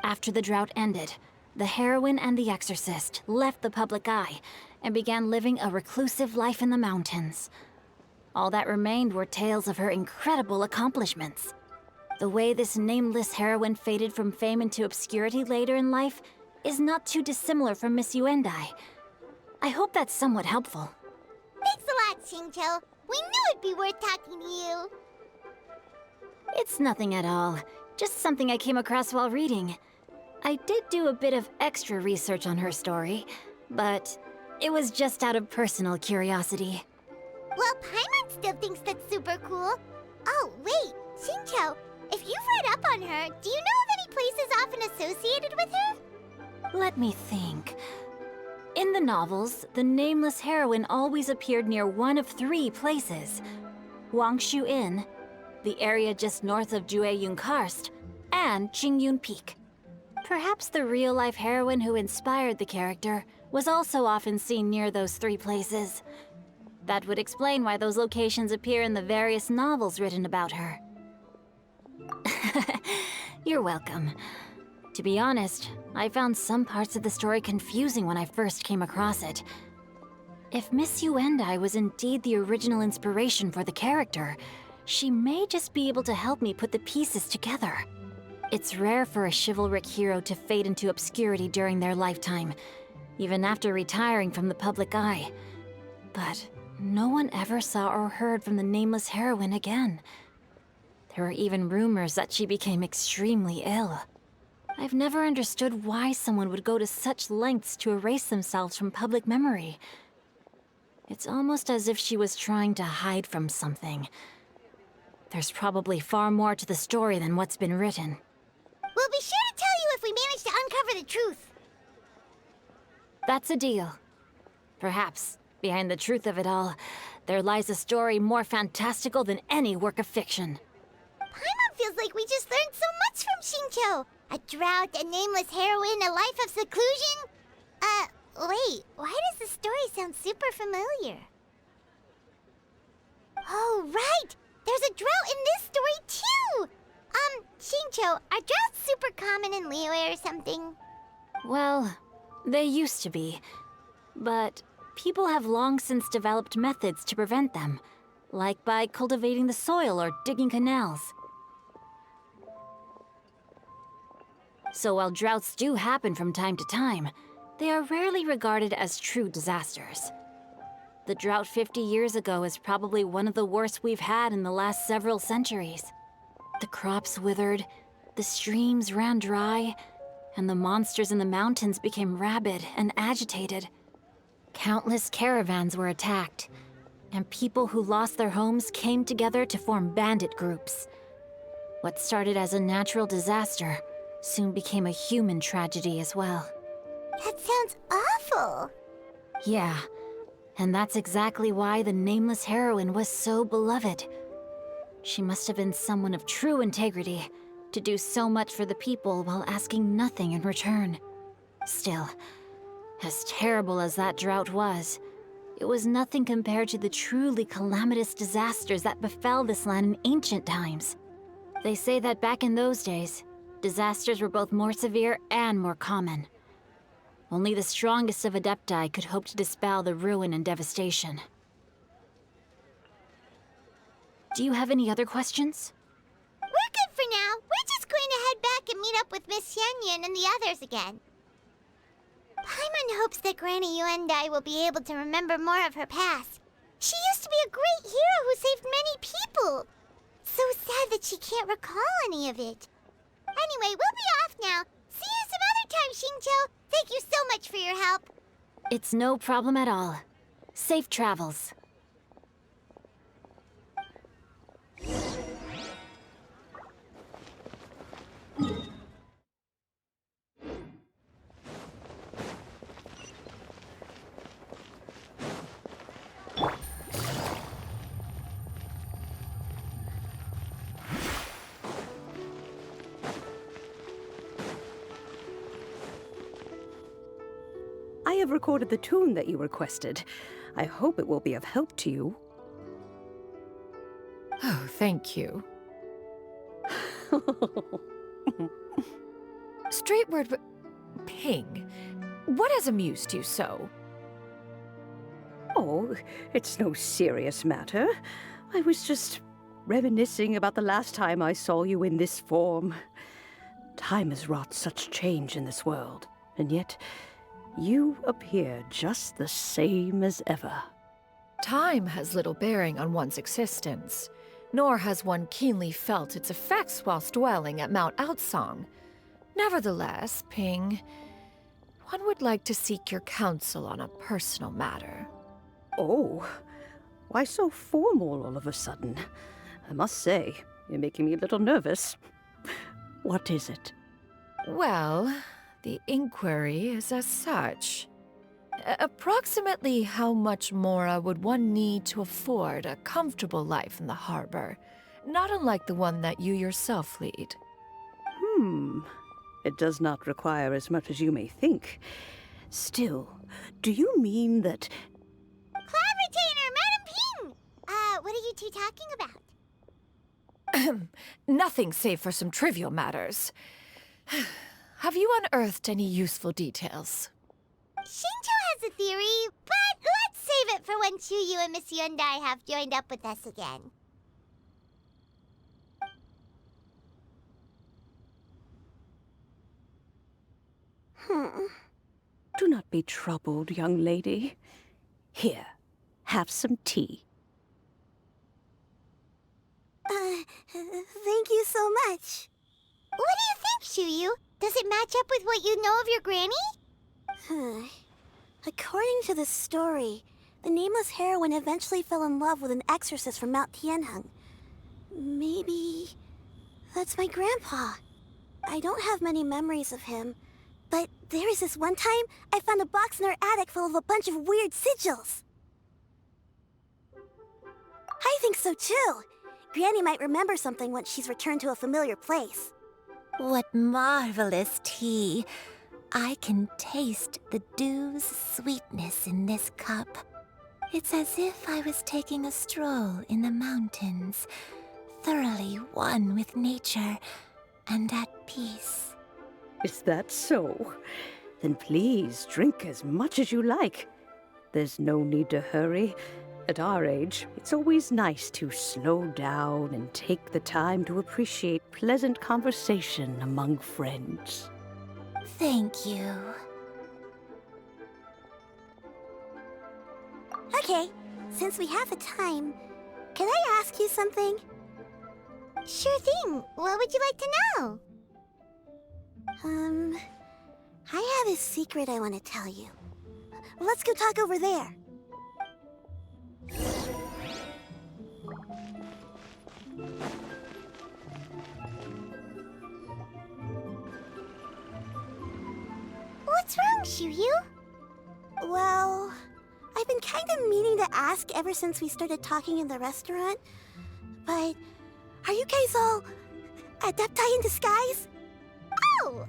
After the drought ended, the heroine and the exorcist left the public eye and began living a reclusive life in the mountains. All that remained were tales of her incredible accomplishments. The way this nameless heroine faded from fame into obscurity later in life is not too dissimilar from Miss Yuendai. I hope that's somewhat helpful. Thanks a lot, Shincho. We knew it'd be worth talking to you. It's nothing at all. Just something I came across while reading. I did do a bit of extra research on her story, but it was just out of personal curiosity. Well, Paimon still thinks that's super cool. Oh, wait, Shincho, if you've read up on her, do you know of any places often associated with her? Let me think. In the novels, the nameless heroine always appeared near one of 3 places. Wangshu Inn, the area just north of Jueyun Karst, and Qingyun Peak. Perhaps the real-life heroine who inspired the character was also often seen near those 3 places. That would explain why those locations appear in the various novels written about her. You're welcome. To be honest, I found some parts of the story confusing when I first came across it. If Miss Yuendai was indeed the original inspiration for the character, she may just be able to help me put the pieces together. It's rare for a chivalric hero to fade into obscurity during their lifetime, even after retiring from the public eye. But no one ever saw or heard from the nameless heroine again. There were even rumors that she became extremely ill. I've never understood why someone would go to such lengths to erase themselves from public memory. It's almost as if she was trying to hide from something. There's probably far more to the story than what's been written. We'll be sure to tell you if we manage to uncover the truth. That's a deal. Perhaps, behind the truth of it all, there lies a story more fantastical than any work of fiction. Paimon feels like we just learned so much from Xingqiu. A drought, a nameless heroine, a life of seclusion. Wait, why does the story sound super familiar? Oh, right! There's a drought in this story, too! Xingqiu, are droughts super common in Liyue or something? Well, they used to be. But people have long since developed methods to prevent them, like by cultivating the soil or digging canals. So while droughts do happen from time to time, they are rarely regarded as true disasters. The drought 50 years ago is probably one of the worst we've had in the last several centuries. The crops withered, the streams ran dry, and the monsters in the mountains became rabid and agitated. Countless caravans were attacked, and people who lost their homes came together to form bandit groups. What started as a natural disaster soon became a human tragedy as well. That sounds awful. Yeah, and that's exactly why the nameless heroine was so beloved. She must have been someone of true integrity, to do so much for the people while asking nothing in return. Still, as terrible as that drought was, it was nothing compared to the truly calamitous disasters that befell this land in ancient times. They say that back in those days, disasters were both more severe and more common. Only the strongest of Adepti could hope to dispel the ruin and devastation. Do you have any other questions? We're good for now. We're just going to head back and meet up with Miss Xianyun and the others again. Paimon hopes that Granny Yuendai will be able to remember more of her past. She used to be a great hero who saved many people. So sad that she can't recall any of it. Anyway, we'll be off now. See you some other time, Xingqiu. Thank you so much for your help. It's no problem at all. Safe travels. I have recorded the tune that you requested. I hope it will be of help to you. Oh, thank you. Straightward, Ping, what has amused you so? Oh, it's no serious matter. I was just reminiscing about the last time I saw you in this form. Time has wrought such change in this world, and yet you appear just the same as ever. Time has little bearing on one's existence, nor has one keenly felt its effects whilst dwelling at Mount Outsong. Nevertheless, Ping, one would like to seek your counsel on a personal matter. Oh, why so formal all of a sudden? I must say, you're making me a little nervous. What is it? Well, the inquiry is as such. Approximately how much more would one need to afford a comfortable life in the harbor, not unlike the one that you yourself lead? It does not require as much as you may think. Still, do you mean that... Cloud Retainer, Madam Ping! What are you two talking about? Nothing save for some trivial matters. Have you unearthed any useful details? Xingqiu has a theory, but let's save it for when Chuyu and Miss Yuendai have joined up with us again. Do not be troubled, young lady. Here, have some tea. Thank you so much. What do you think, Xianyun? Does it match up with what you know of your granny? According to the story, the nameless heroine eventually fell in love with an exorcist from Mount Tianheng. Maybe that's my grandpa. I don't have many memories of him, but there was this one time I found a box in our attic full of a bunch of weird sigils. I think so too. Granny might remember something once she's returned to a familiar place. What marvelous tea. I can taste the dew's sweetness in this cup. It's as if I was taking a stroll in the mountains, thoroughly one with nature and at peace. Is that so? Then please drink as much as you like. There's no need to hurry. At our age, it's always nice to slow down and take the time to appreciate pleasant conversation among friends. Thank you. Okay, since we have the time, can I ask you something? Sure thing. What would you like to know? I have a secret I want to tell you. Let's go talk over there. What's wrong, Xianyun? Well, I've been kind of meaning to ask ever since we started talking in the restaurant, but are you guys all adepti in disguise? Oh!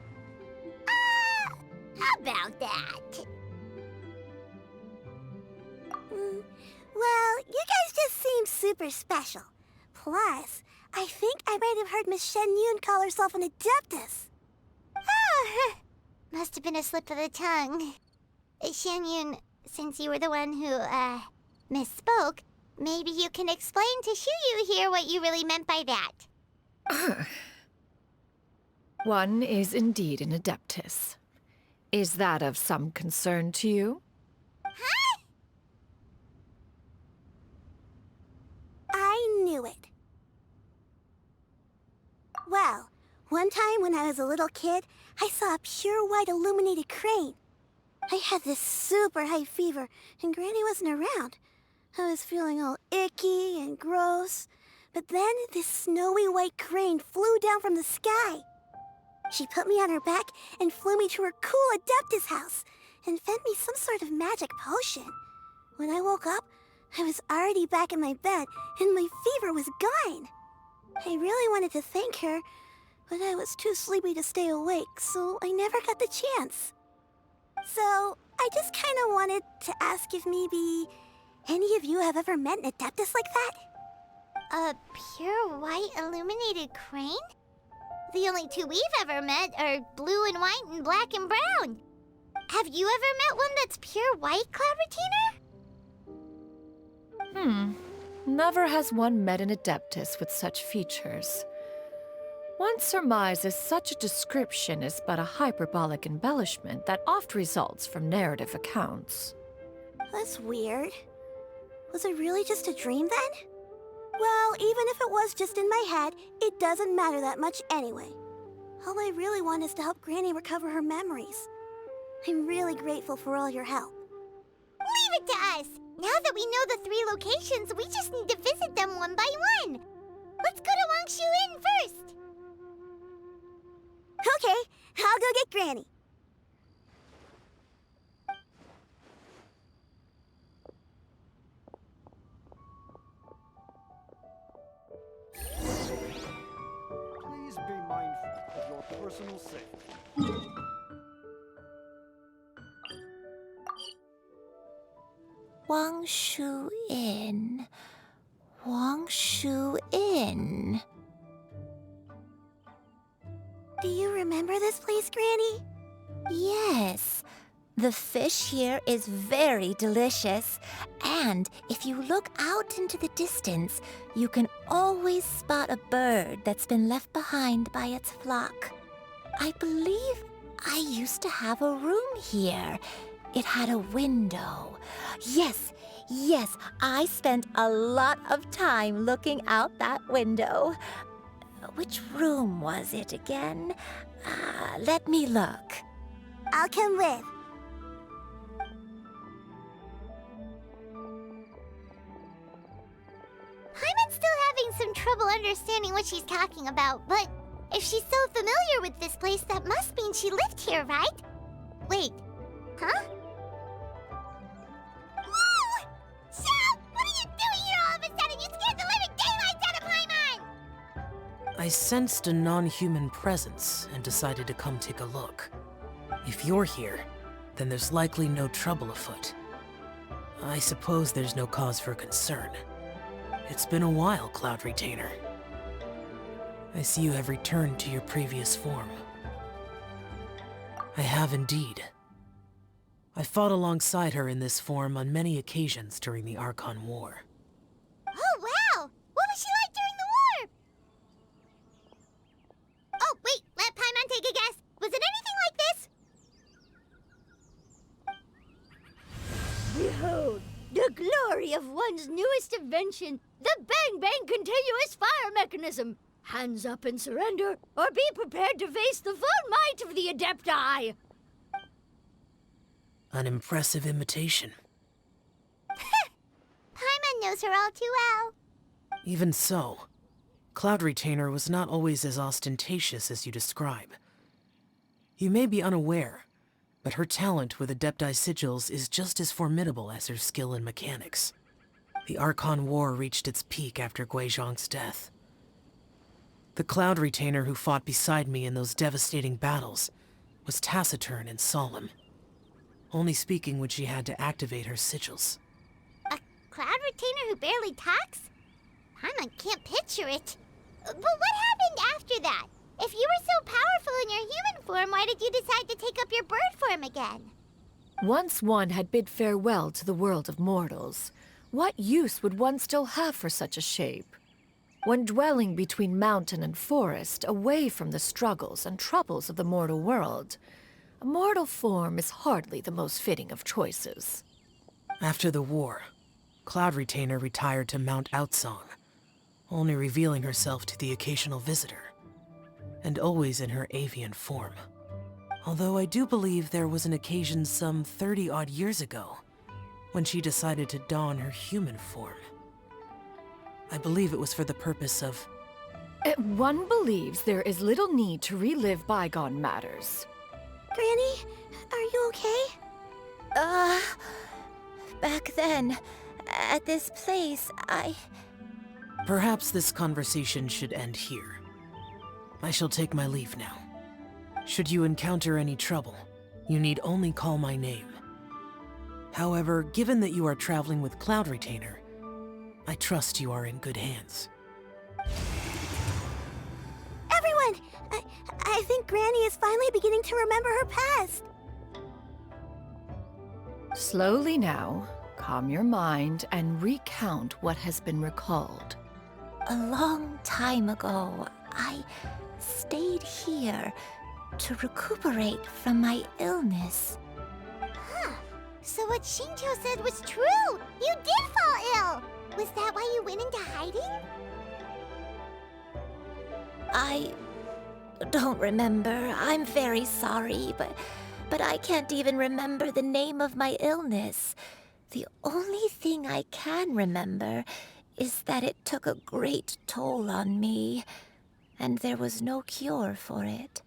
How about that? Well, you guys just seem super special. Plus, I think I might have heard Miss Xianyun call herself an adeptus. Oh, must have been a slip of the tongue. Xianyun, since you were the one who, misspoke, maybe you can explain to Xianyun here what you really meant by that. One is indeed an adeptus. Is that of some concern to you? Huh? I knew it. Well, one time when I was a little kid, I saw a pure white illuminated crane. I had this super high fever, and Granny wasn't around. I was feeling all icky and gross. But then this snowy white crane flew down from the sky. She put me on her back and flew me to her cool Adeptus house and fed me some sort of magic potion. When I woke up, I was already back in my bed and my fever was gone. I really wanted to thank her, but I was too sleepy to stay awake, so I never got the chance. So, I just kind of wanted to ask if maybe any of you have ever met an Adeptus like that? A pure white illuminated crane? The only two we've ever met are blue and white and black and brown. Have you ever met one that's pure white, Cloud Never has one met an adeptus with such features. One surmises such a description is but a hyperbolic embellishment that oft results from narrative accounts. That's weird. Was it really just a dream then? Well, even if it was just in my head, it doesn't matter that much anyway. All I really want is to help Granny recover her memories. I'm really grateful for all your help. Leave it to us! Now that we know the 3 locations, we just need to visit them one by one. Let's go to Wangshu Inn first. Okay, I'll go get Granny. Please be mindful of your personal safety. Wangshu Inn. Wangshu Inn. Do you remember this place, Granny? Yes. The fish here is very delicious. And if you look out into the distance, you can always spot a bird that's been left behind by its flock. I believe I used to have a room here. It had a window. Yes, I spent a lot of time looking out that window. Which room was it again? Let me look. I'll come with. Paimon's still having some trouble understanding what she's talking about, but if she's so familiar with this place, that must mean she lived here, right? Wait, huh? Whoa! Shell! What are you doing here all of a sudden? You scared the living daylights out of Paimon! I sensed a non-human presence and decided to come take a look. If you're here, then there's likely no trouble afoot. I suppose there's no cause for concern. It's been a while, Cloud Retainer. I see you have returned to your previous form. I have indeed. I fought alongside her in this form on many occasions during the Archon War. Oh, wow! What was she like during the war? Oh, wait, let Paimon take a guess. Was it anything like this? Behold, the glory of one's newest invention, the Bang Bang Continuous Fire Mechanism. Hands up and surrender, or be prepared to face the full might of the Adepti. An impressive imitation. Paimon knows her all too well. Even so, Cloud Retainer was not always as ostentatious as you describe. You may be unaware, but her talent with Adepti sigils is just as formidable as her skill in mechanics. The Archon War reached its peak after Guizhong's death. The Cloud Retainer who fought beside me in those devastating battles was taciturn and solemn, only speaking when she had to activate her sigils. A Cloud Retainer who barely talks? Paimon can't picture it. But what happened after that? If you were so powerful in your human form, why did you decide to take up your bird form again? Once one had bid farewell to the world of mortals, what use would one still have for such a shape? When dwelling between mountain and forest, away from the struggles and troubles of the mortal world, a mortal form is hardly the most fitting of choices. After the war, Cloud Retainer retired to Mount Outsong, only revealing herself to the occasional visitor, and always in her avian form. Although I do believe there was an occasion some 30-odd years ago when she decided to don her human form. I believe it was for the purpose of... One believes there is little need to relive bygone matters. Granny, are you okay? Back then, at this place, Perhaps this conversation should end here. I shall take my leave now. Should you encounter any trouble, you need only call my name. However, given that you are traveling with Cloud Retainer, I trust you are in good hands. Everyone! I think Granny is finally beginning to remember her past. Slowly now, calm your mind and recount what has been recalled. A long time ago, I stayed here to recuperate from my illness. Huh. So what Shinjo said was true! You did fall ill! Was that why you went into hiding? I don't remember. I'm very sorry, but I can't even remember the name of my illness. The only thing I can remember is that it took a great toll on me, and there was no cure for it.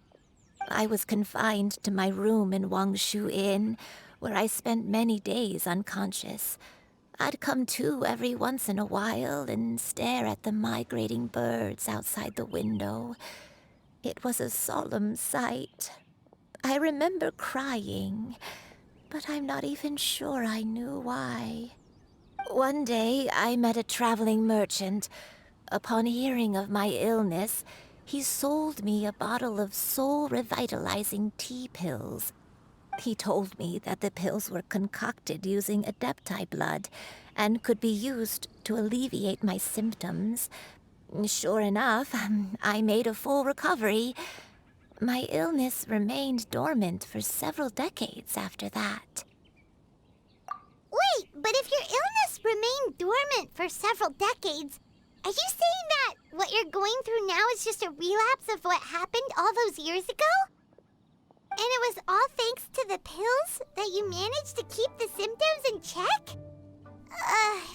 I was confined to my room in Wangshu Inn, where I spent many days unconscious. I'd come to every once in a while and stare at the migrating birds outside the window. It was a solemn sight. I remember crying, but I'm not even sure I knew why. One day, I met a traveling merchant. Upon hearing of my illness, he sold me a bottle of soul-revitalizing tea pills. He told me that the pills were concocted using Adepti blood and could be used to alleviate my symptoms. Sure enough, I made a full recovery. my illness remained dormant for several decades after that. Wait, but if your illness remained dormant for several decades, are you saying that what you're going through now is just a relapse of what happened all those years ago? And it was all thanks to the pills that you managed to keep the symptoms in check?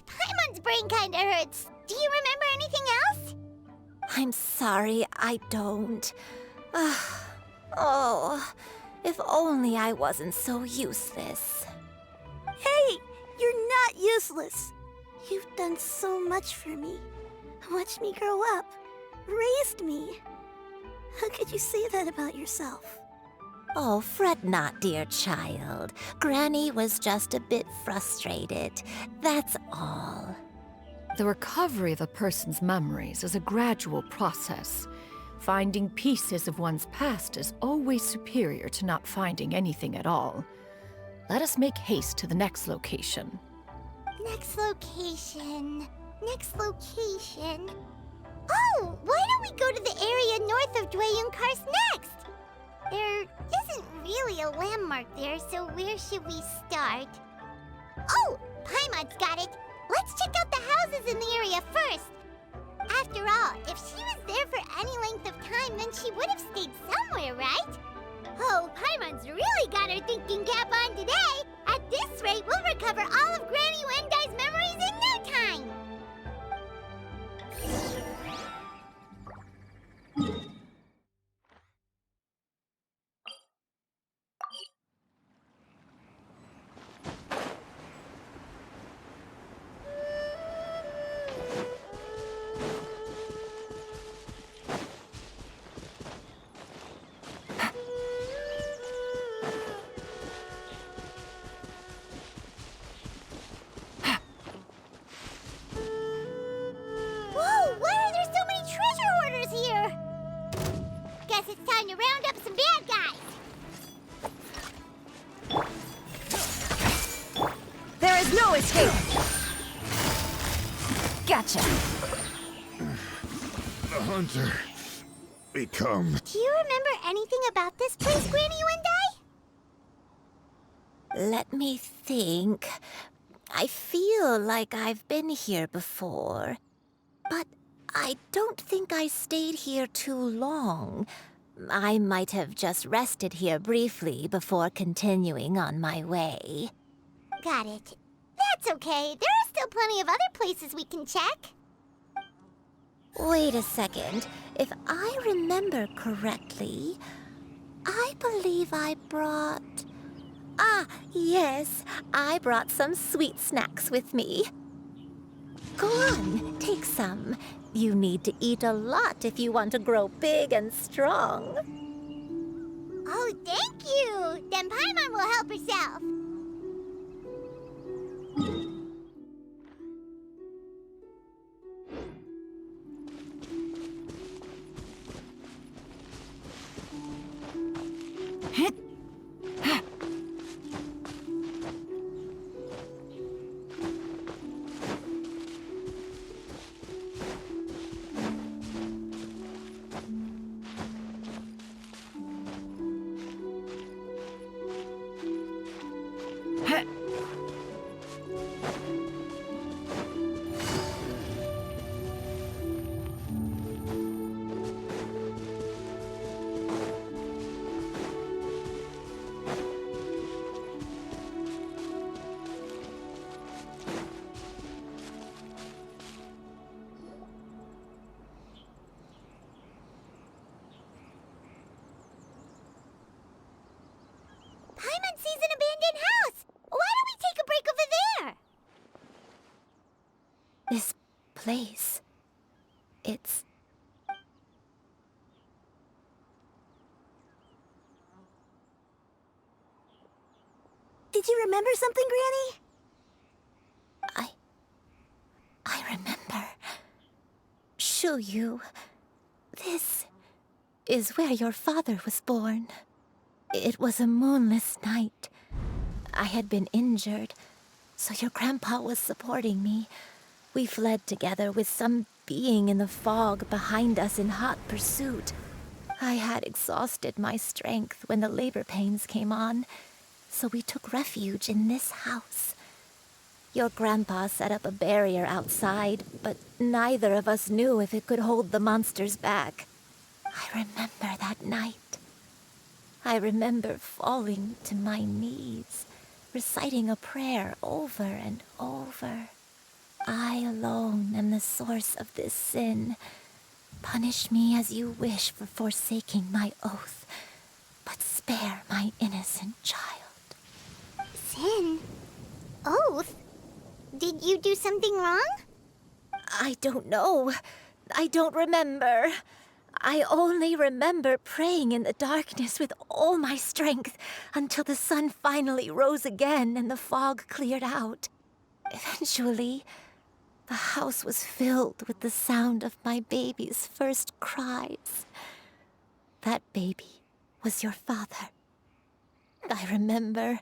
Paimon's brain kinda hurts. Do you remember anything else? I'm sorry, I don't. Oh, if only I wasn't so useless. Hey, you're not useless. You've done so much for me. Watched me grow up. Raised me. How could you say that about yourself? Oh, fret not, dear child. Granny was just a bit frustrated. That's all. The recovery of a person's memories is a gradual process. Finding pieces of one's past is always superior to not finding anything at all. Let us make haste to the next location. Next location. Next location. Oh, why don't we go to the area north of Dwayunkar's next? There isn't really a landmark there, so where should we start? Oh, Paimon's got it. Let's check out the houses in the area first. After all, if she was there for any length of time, then she would have stayed somewhere, right? Oh, Paimon's really got her thinking cap on today. At this rate, we'll recover all of Granny Wendai's memories in no time. Whoa, why are there so many treasure hoarders here? Guess it's time to round up some bad guys. There is no escape! Gotcha. The hunter become. Do you remember anything about this place, Granny Wendai? Let me think. I feel like I've been here before, but I don't think I stayed here too long. I might have just rested here briefly before continuing on my way. Got it. That's okay. There are still plenty of other places we can check. Wait a second. If I remember correctly, I believe I brought... Ah, yes. I brought some sweet snacks with me. Go on, take some. You need to eat a lot if you want to grow big and strong. Oh, thank you. Then Paimon will help herself. Paimon sees an abandoned house. Why don't we take a break over there? This place... it's... Did you remember something, Granny? I remember. Shuyu, this is where your father was born. It was a moonless night. I had been injured, so your grandpa was supporting me. We fled together with some being in the fog behind us in hot pursuit. I had exhausted my strength when the labor pains came on, so we took refuge in this house. Your grandpa set up a barrier outside, but neither of us knew if it could hold the monsters back. I remember that night. I remember falling to my knees, reciting a prayer over and over. I alone am the source of this sin. Punish me as you wish for forsaking my oath, but spare my innocent child. Sin? Oath? Did you do something wrong? I don't know. I don't remember. I only remember praying in the darkness with all my strength until the sun finally rose again and the fog cleared out. Eventually, the house was filled with the sound of my baby's first cries. That baby was your father. I remember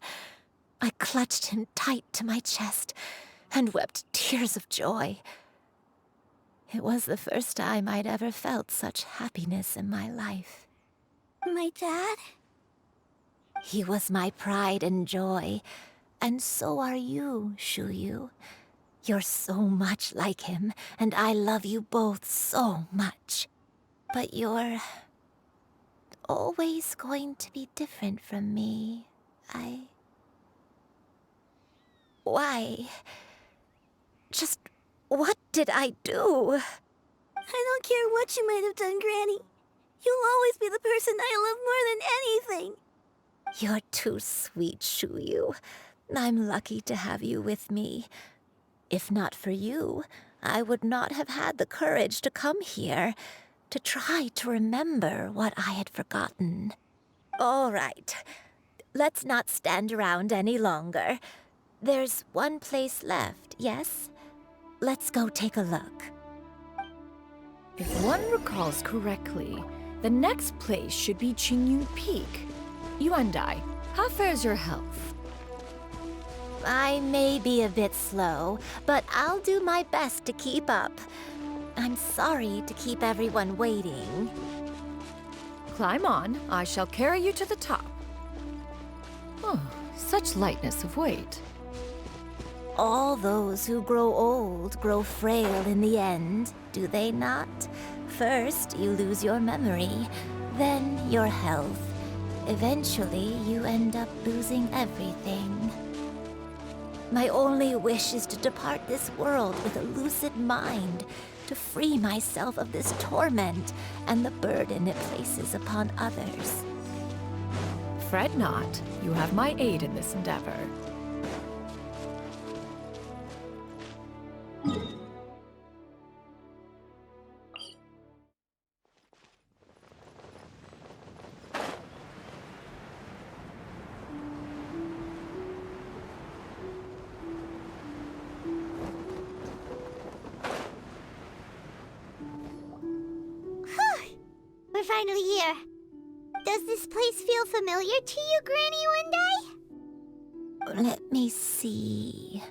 I clutched him tight to my chest and wept tears of joy. It was the first time I'd ever felt such happiness in my life. My dad? He was my pride and joy, and so are you, Xianyun. You're so much like him, and I love you both so much. But you're always going to be different from me. Why? Just what did I do? I don't care what you might have done, Granny. You'll always be the person I love more than anything. You're too sweet, Xianyun. I'm lucky to have you with me. If not for you, I would not have had the courage to come here, to try to remember what I had forgotten. All right, let's not stand around any longer. There's one place left, yes? Let's go take a look. If one recalls correctly, the next place should be Xianyun Peak. Yuandai, how fares your health? I may be a bit slow, but I'll do my best to keep up. I'm sorry to keep everyone waiting. Climb on, I shall carry you to the top. Oh, such lightness of weight. All those who grow old grow frail in the end, do they not? First, you lose your memory, then your health. Eventually, you end up losing everything. My only wish is to depart this world with a lucid mind, to free myself of this torment and the burden it places upon others. Fret not, you have my aid in this endeavor. We're finally here. Does this place feel familiar to you, Granny Yuandai? Let me see.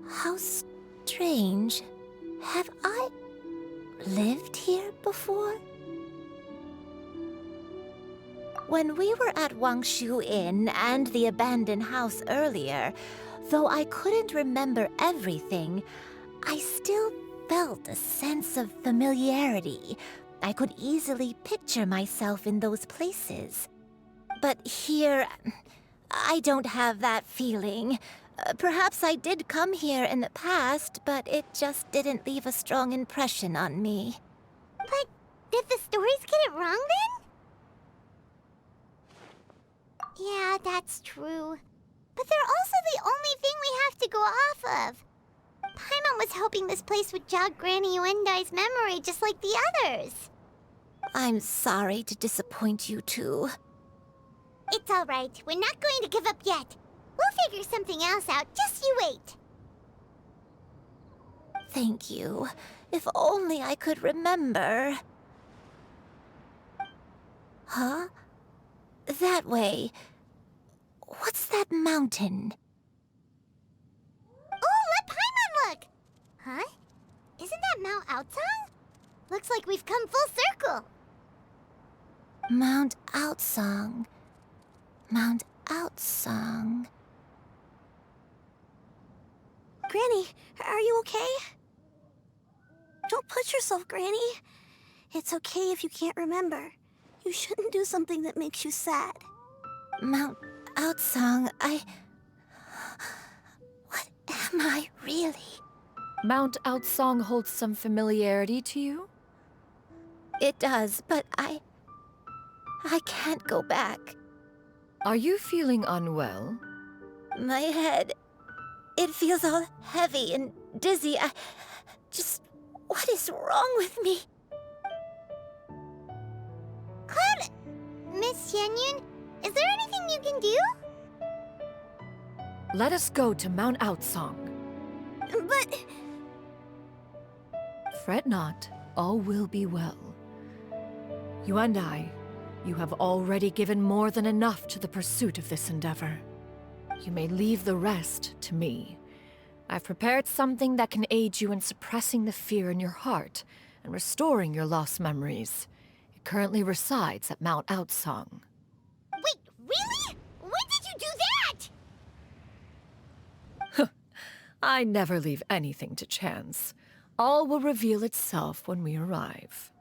How strange. Have I lived here before? When we were at Wangshu Inn and the abandoned house earlier, though I couldn't remember everything, I still felt a sense of familiarity. I could easily picture myself in those places. But here, I don't have that feeling. Perhaps I did come here in the past, but it just didn't leave a strong impression on me. But did the stories get it wrong then? Yeah, that's true. But they're also the only thing we have to go off of. Paimon was hoping this place would jog Granny Yuandai's memory just like the others. I'm sorry to disappoint you two. It's all right. We're not going to give up yet. We'll figure something else out. Just you wait. Thank you. If only I could remember. Huh? That way. What's that mountain? Oh, let Paimon look! Huh? Mount Outsong? Looks like we've come full circle. Mount Outsong. Mount Outsong. Granny, are you okay? Don't push yourself, Granny. It's okay if you can't remember. You shouldn't do something that makes you sad. Mount Outsong, What am I really? Mount Outsong holds some familiarity to you? It does, but I can't go back. Are you feeling unwell? My head, it feels all heavy and dizzy. What is wrong with me? Cloud... Miss Xianyun, is there anything you can do? Let us go to Mount Outsong. But... Fret not, all will be well. You and I, you have already given more than enough to the pursuit of this endeavor. You may leave the rest to me. I've prepared something that can aid you in suppressing the fear in your heart and restoring your lost memories. It currently resides at Mount Outsong. Wait, really? When did you do that? I never leave anything to chance. All will reveal itself when we arrive.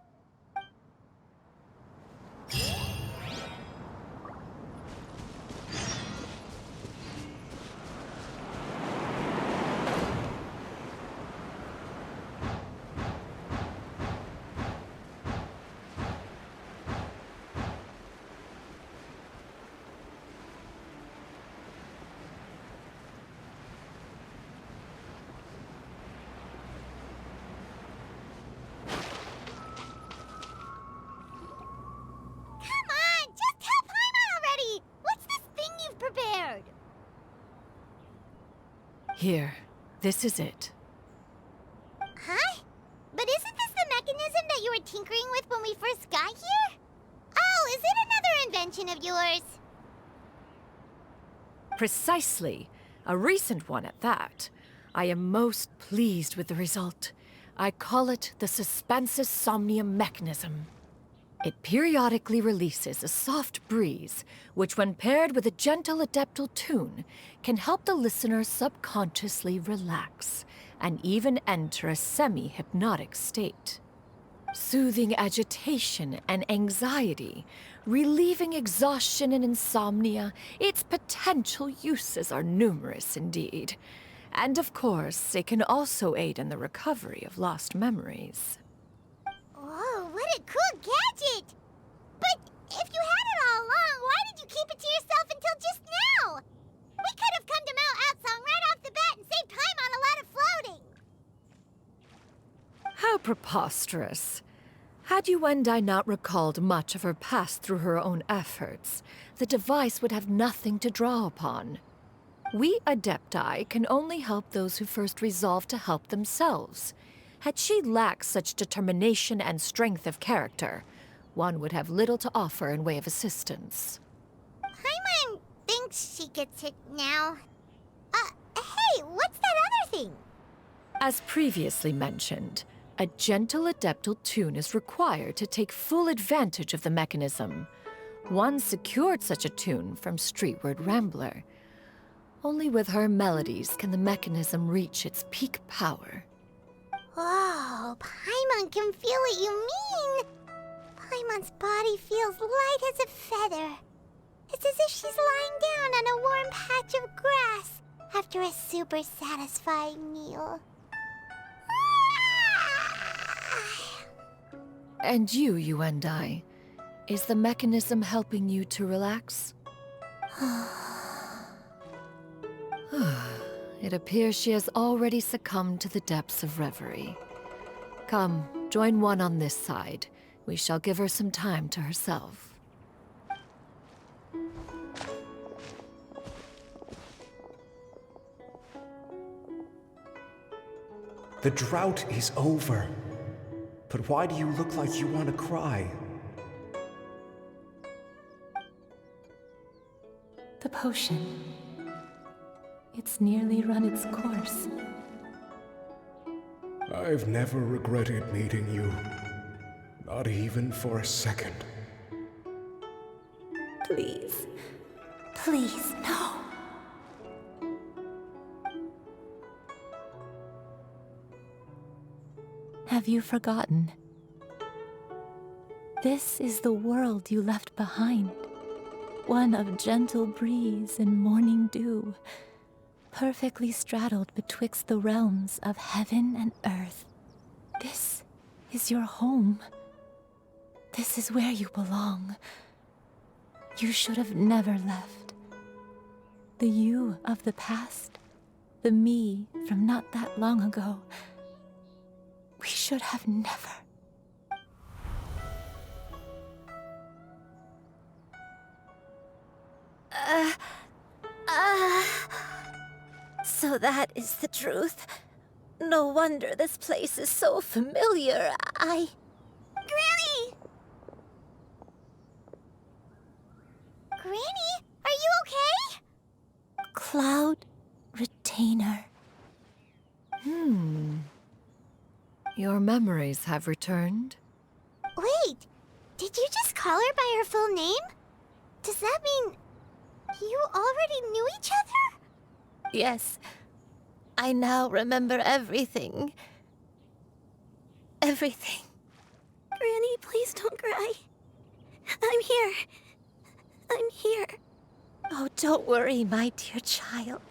Here, this is it. Huh? But isn't this the mechanism that you were tinkering with when we first got here? Oh, is it another invention of yours? Precisely. A recent one at that. I am most pleased with the result. I call it the Suspensus Somnium mechanism. It periodically releases a soft breeze, which when paired with a gentle adeptal tune, can help the listener subconsciously relax, and even enter a semi-hypnotic state. Soothing agitation and anxiety, relieving exhaustion and insomnia, its potential uses are numerous indeed. And of course, it can also aid in the recovery of lost memories. Whoa, what a cool gadget! But if you had it all along, why did you keep it to yourself until just now? We could have come to Mount Outsong right off the bat and saved time on a lot of floating. How preposterous. Had you and I not recalled much of her past through her own efforts, the device would have nothing to draw upon. We Adepti can only help those who first resolve to help themselves. Had she lacked such determination and strength of character, one would have little to offer in way of assistance. Paimon thinks she gets it now. Hey, what's that other thing? As previously mentioned, a gentle adeptal tune is required to take full advantage of the mechanism. One secured such a tune from Streetward Rambler. Only with her melodies can the mechanism reach its peak power. Whoa, Paimon can feel what you mean. Paimon's body feels light as a feather. It's as if she's lying down on a warm patch of grass after a super satisfying meal. And you and I, is the mechanism helping you to relax? It appears she has already succumbed to the depths of reverie. Come, join one on this side. We shall give her some time to herself. The drought is over. But why do you look like you want to cry? The potion. It's nearly run its course. I've never regretted meeting you. Not even for a second. Please. Please, no. Have you forgotten? This is the world you left behind. One of gentle breeze and morning dew, perfectly straddled betwixt the realms of heaven and earth. This is your home. This is where you belong. You should have never left. The you of the past, the me from not that long ago. We should have never. So that is the truth. No wonder this place is so familiar. Granny! Granny, are you okay? Cloud Retainer. Your memories have returned? Wait, did you just call her by her full name? Does that mean you already knew each other? Yes. I now remember everything. Everything. Granny, please don't cry. I'm here. I'm here. Oh, don't worry, my dear child.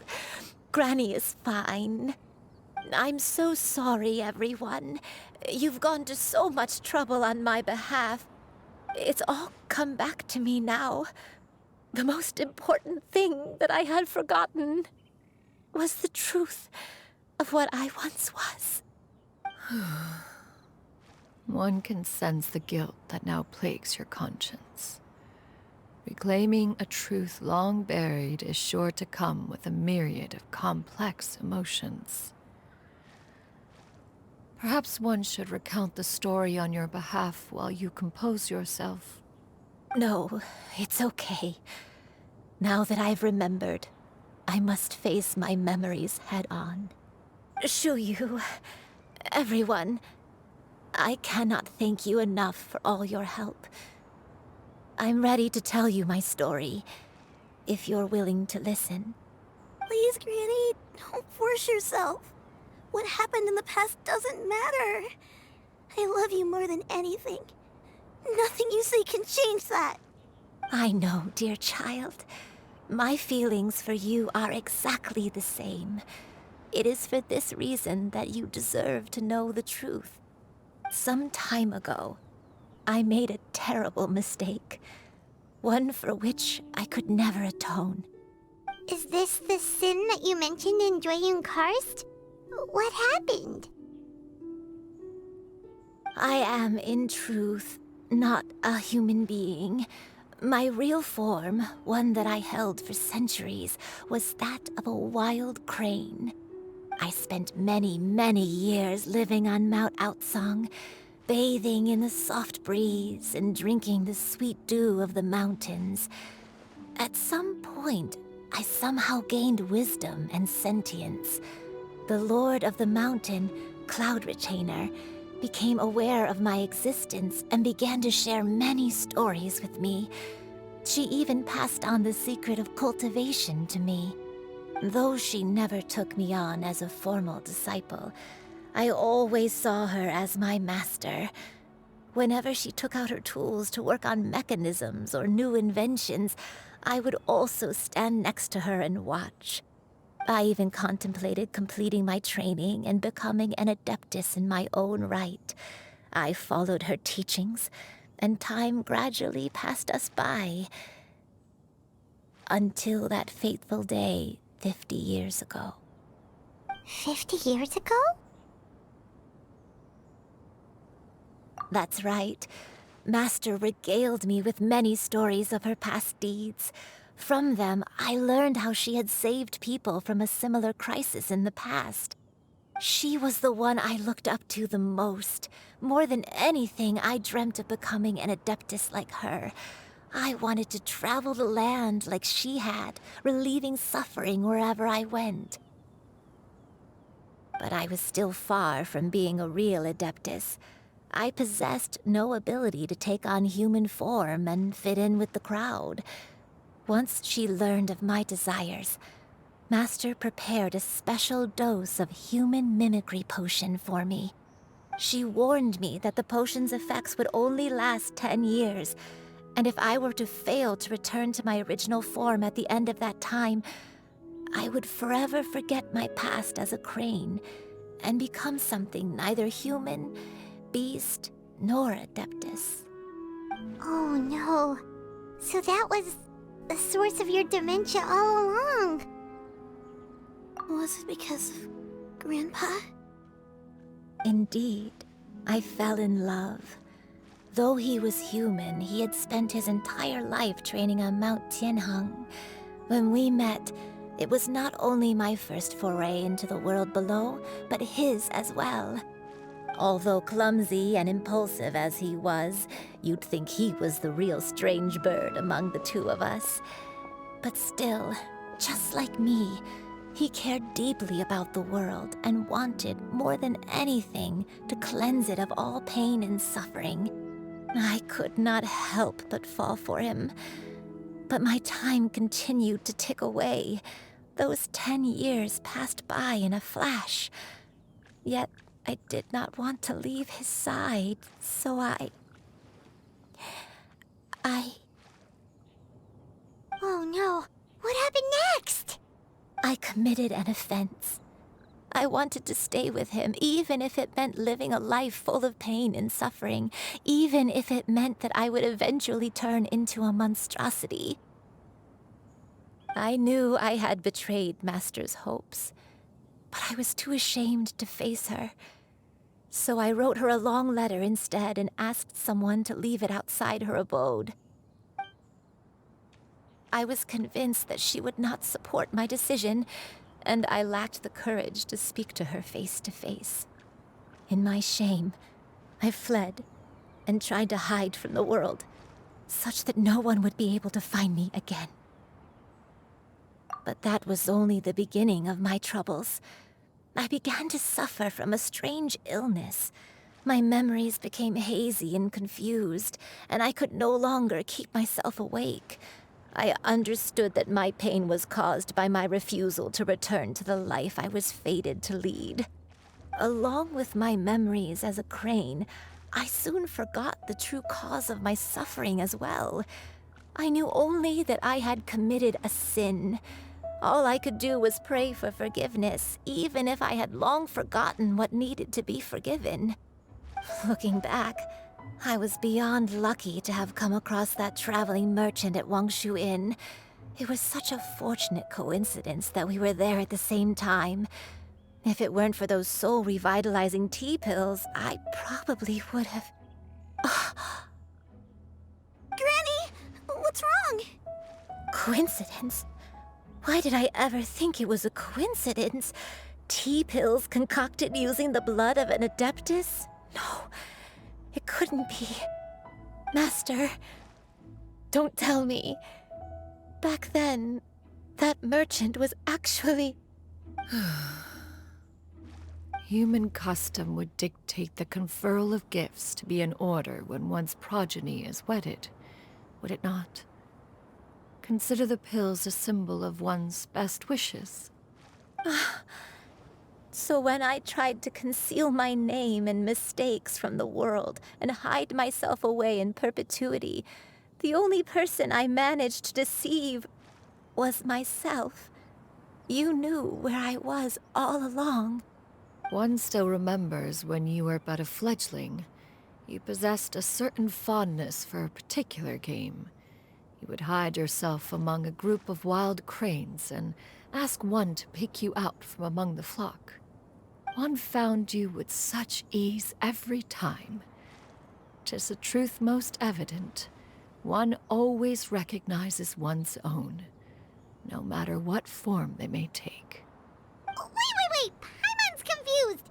Granny is fine. I'm so sorry, everyone. You've gone to so much trouble on my behalf. It's all come back to me now. The most important thing that I had forgotten was the truth of what I once was. One can sense the guilt that now plagues your conscience. Reclaiming a truth long buried is sure to come with a myriad of complex emotions. Perhaps one should recount the story on your behalf while you compose yourself. No, it's okay. Now that I've remembered, I must face my memories head on. Shuyu, everyone, I cannot thank you enough for all your help. I'm ready to tell you my story, if you're willing to listen. Please, Granny, don't force yourself. What happened in the past doesn't matter. I love you more than anything. Nothing you say can change that. I know, dear child. My feelings for you are exactly the same. It is for this reason that you deserve to know the truth. Some time ago, I made a terrible mistake. One for which I could never atone. Is this the sin that you mentioned in Xianyun Karst? What happened? I am, in truth, not a human being. My real form, one that I held for centuries, was that of a wild crane. I spent many, many years living on Mount Outsong, bathing in the soft breeze and drinking the sweet dew of the mountains. At some point, I somehow gained wisdom and sentience. The Lord of the Mountain, Cloud Retainer, became aware of my existence and began to share many stories with me. She even passed on the secret of cultivation to me. Though she never took me on as a formal disciple, I always saw her as my master. Whenever she took out her tools to work on mechanisms or new inventions, I would also stand next to her and watch. I even contemplated completing my training and becoming an adeptus in my own right. I followed her teachings, and time gradually passed us by. Until that fateful day 50 years ago. 50 years ago? That's right. Master regaled me with many stories of her past deeds. From them, I learned how she had saved people from a similar crisis in the past. She was the one I looked up to the most. More than anything, I dreamt of becoming an adeptus like her. I wanted to travel the land like she had, relieving suffering wherever I went. But I was still far from being a real Adeptus. I possessed no ability to take on human form and fit in with the crowd. Once she learned of my desires, Master prepared a special dose of human mimicry potion for me. She warned me that the potion's effects would only last 10 years, and if I were to fail to return to my original form at the end of that time, I would forever forget my past as a crane and become something neither human, beast, nor Adeptus. Oh no. So that was the source of your dementia all along. Was it because of Grandpa? Indeed, I fell in love. Though he was human, he had spent his entire life training on Mount Tianheng. When we met, it was not only my first foray into the world below, but his as well. Although clumsy and impulsive as he was, you'd think he was the real strange bird among the two of us. But still, just like me, he cared deeply about the world and wanted, more than anything, to cleanse it of all pain and suffering. I could not help but fall for him. But my time continued to tick away. Those 10 years passed by in a flash. Yet I did not want to leave his side, so I... Oh no. What happened next? I committed an offense. I wanted to stay with him, even if it meant living a life full of pain and suffering, even if it meant that I would eventually turn into a monstrosity. I knew I had betrayed Master's hopes, but I was too ashamed to face her. So I wrote her a long letter instead and asked someone to leave it outside her abode. I was convinced that she would not support my decision, and I lacked the courage to speak to her face to face. In my shame, I fled and tried to hide from the world, such that no one would be able to find me again. But that was only the beginning of my troubles. I began to suffer from a strange illness. My memories became hazy and confused, and I could no longer keep myself awake. I understood that my pain was caused by my refusal to return to the life I was fated to lead. Along with my memories as a crane, I soon forgot the true cause of my suffering as well. I knew only that I had committed a sin. All I could do was pray for forgiveness, even if I had long forgotten what needed to be forgiven. Looking back, I was beyond lucky to have come across that traveling merchant at Wangshu Inn. It was such a fortunate coincidence that we were there at the same time. If it weren't for those soul-revitalizing tea pills, I probably would have... Granny! What's wrong? Coincidence? Why did I ever think it was a coincidence? Tea pills concocted using the blood of an Adeptus? No, it couldn't be. Master, don't tell me. Back then, that merchant was actually... Human custom would dictate the conferral of gifts to be in order when one's progeny is wedded, would it not? Consider the pills a symbol of one's best wishes. So when I tried to conceal my name and mistakes from the world and hide myself away in perpetuity, the only person I managed to deceive was myself. You knew where I was all along. One still remembers when you were but a fledgling. You possessed a certain fondness for a particular game. You would hide yourself among a group of wild cranes and ask one to pick you out from among the flock. One found you with such ease every time. 'Tis a truth most evident. One always recognizes one's own, no matter what form they may take. Wait! Paimon's confused!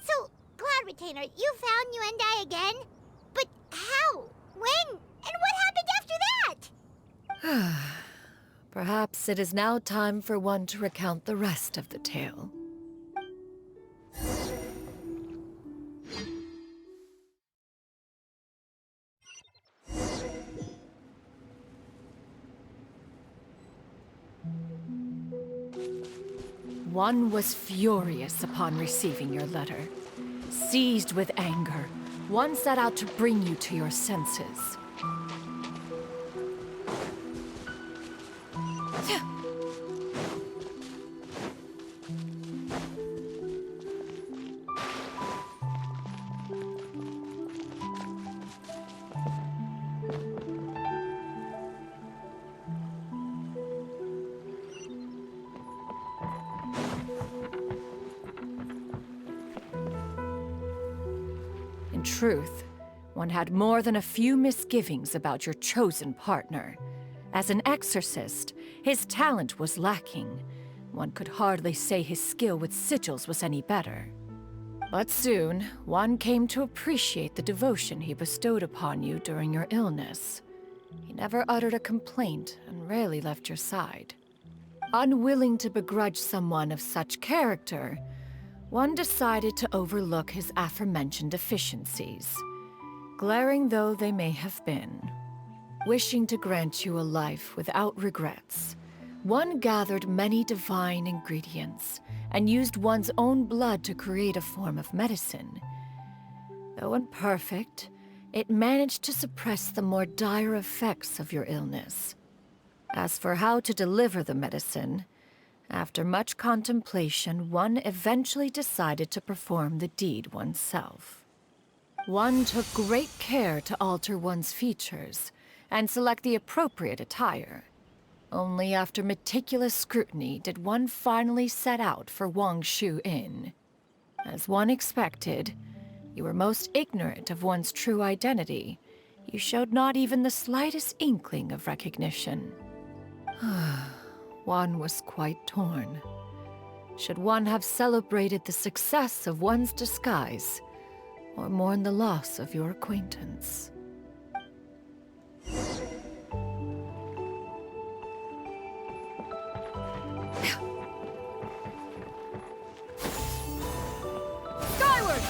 So, Cloud Retainer, you found Yuendai again? But how? When? And what happened after that? Perhaps it is now time for one to recount the rest of the tale. One was furious upon receiving your letter. Seized with anger, one set out to bring you to your senses. In truth, one had more than a few misgivings about your chosen partner. As an exorcist, his talent was lacking. One could hardly say his skill with sigils was any better. But soon, one came to appreciate the devotion he bestowed upon you during your illness. He never uttered a complaint and rarely left your side. Unwilling to begrudge someone of such character, one decided to overlook his aforementioned deficiencies, glaring though they may have been. Wishing to grant you a life without regrets, one gathered many divine ingredients and used one's own blood to create a form of medicine. Though imperfect, it managed to suppress the more dire effects of your illness. As for how to deliver the medicine, after much contemplation, one eventually decided to perform the deed oneself. One took great care to alter one's features and select the appropriate attire. Only after meticulous scrutiny did one finally set out for Wangshu Inn. As one expected, you were most ignorant of one's true identity. You showed not even the slightest inkling of recognition. One was quite torn. Should one have celebrated the success of one's disguise, or mourn the loss of your acquaintance? Skyward!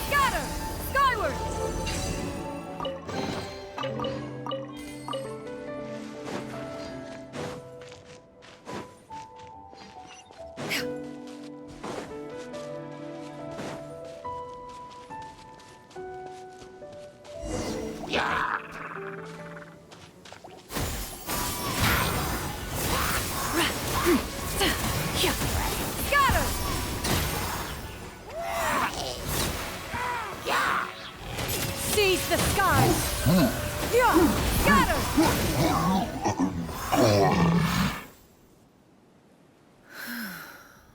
Scatter! Skyward! Scatter! Seize the skies! Scatter!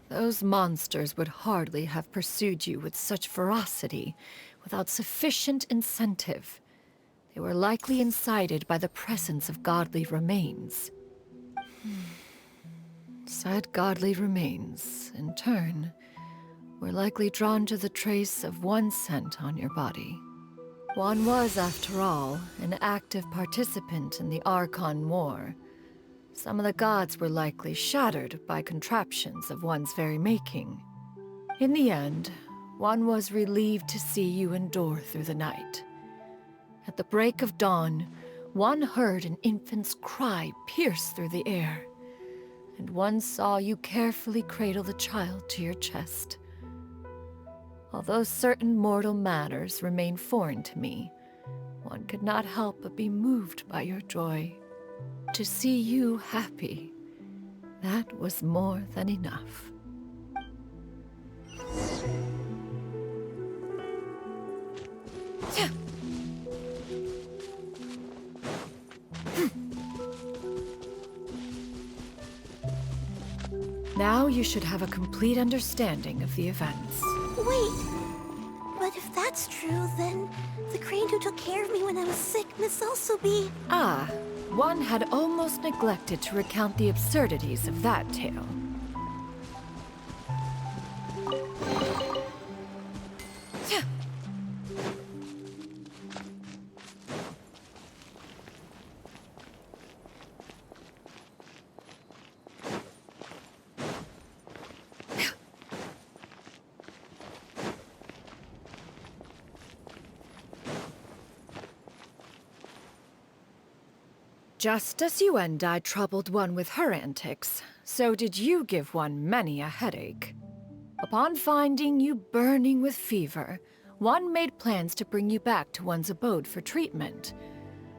Those monsters would hardly have pursued you with such ferocity without sufficient incentive. They were likely incited by the presence of godly remains. Said godly remains, in turn, were likely drawn to the trace of one scent on your body. One was, after all, an active participant in the Archon War. Some of the gods were likely shattered by contraptions of one's very making. In the end, one was relieved to see you endure through the night. At the break of dawn, one heard an infant's cry pierce through the air, and one saw you carefully cradle the child to your chest. Although certain mortal matters remain foreign to me, one could not help but be moved by your joy. To see you happy, that was more than enough. Now you should have a complete understanding of the events. Wait! But if that's true, then the crane who took care of me when I was sick must also be... Ah, one had almost neglected to recount the absurdities of that tale. Just as Yuendai troubled one with her antics, so did you give one many a headache. Upon finding you burning with fever, one made plans to bring you back to one's abode for treatment.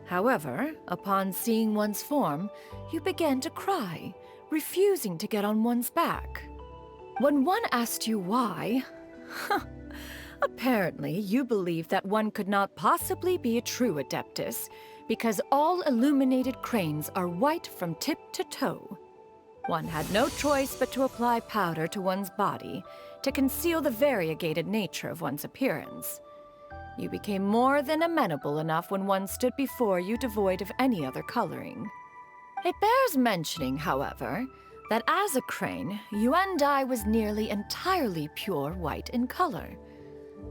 However, upon seeing one's form, you began to cry, refusing to get on one's back. When one asked you why, apparently you believed that one could not possibly be a true Adeptus, because all illuminated cranes are white from tip to toe. One had no choice but to apply powder to one's body to conceal the variegated nature of one's appearance. You became more than amenable enough when one stood before you devoid of any other coloring. It bears mentioning, however, that as a crane, Yuendai was nearly entirely pure white in color.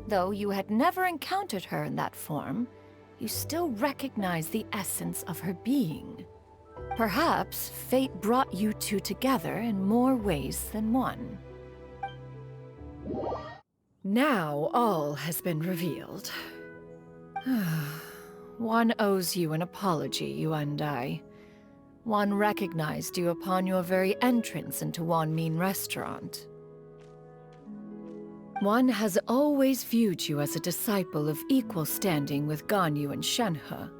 Though you had never encountered her in that form, you still recognize the essence of her being. Perhaps fate brought you two together in more ways than one. Now all has been revealed. One owes you an apology, Yuendai. One recognized you upon your very entrance into Wanmin restaurant. One has always viewed you as a disciple of equal standing with Ganyu and Shenhe.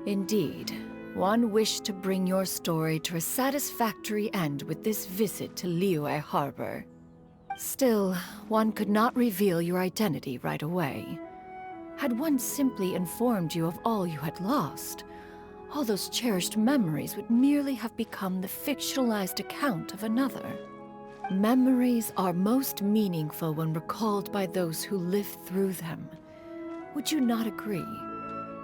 Indeed, one wished to bring your story to a satisfactory end with this visit to Liyue Harbor. Still, one could not reveal your identity right away. Had one simply informed you of all you had lost, all those cherished memories would merely have become the fictionalized account of another. Memories are most meaningful when recalled by those who lived through them. Would you not agree?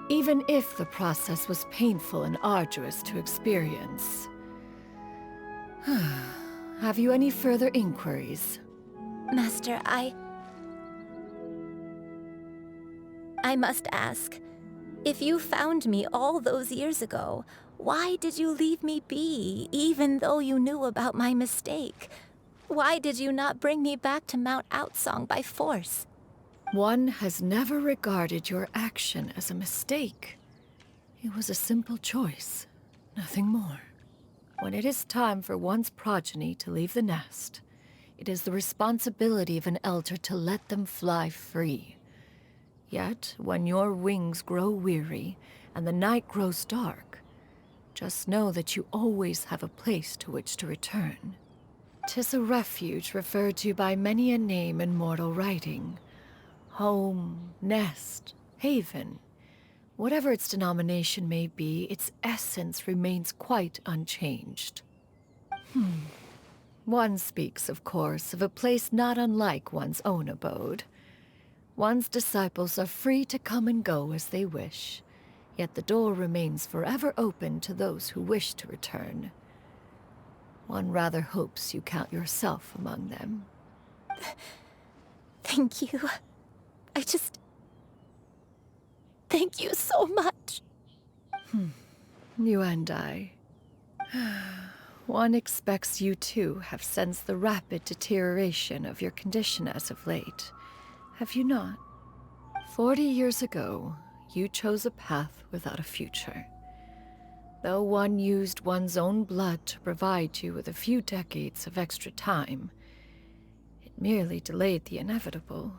Even if the process was painful and arduous to experience. Have you any further inquiries? Master, I must ask, if you found me all those years ago, why did you leave me be, even though you knew about my mistake? Why did you not bring me back to Mount Outsong by force? One has never regarded your action as a mistake. It was a simple choice, nothing more. When it is time for one's progeny to leave the nest, it is the responsibility of an elder to let them fly free. Yet, when your wings grow weary and the night grows dark, just know that you always have a place to which to return. 'Tis a refuge referred to by many a name in mortal writing. Home, nest, haven. Whatever its denomination may be, its essence remains quite unchanged. One speaks, of course, of a place not unlike one's own abode. One's disciples are free to come and go as they wish, yet the door remains forever open to those who wish to return. One rather hopes you count yourself among them. Thank you. Thank you so much. You and I. One expects you too have sensed the rapid deterioration of your condition as of late, have you not? 40 years ago, you chose a path without a future. Though one used one's own blood to provide you with a few decades of extra time, it merely delayed the inevitable.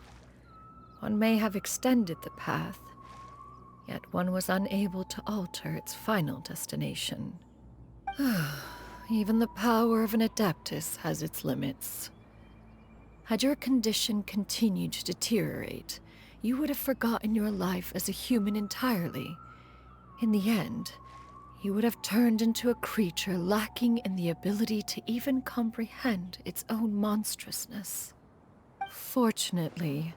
One may have extended the path, yet one was unable to alter its final destination. Even the power of an Adeptus has its limits. Had your condition continued to deteriorate, you would have forgotten your life as a human entirely. In the end, you would have turned into a creature lacking in the ability to even comprehend its own monstrousness. Fortunately,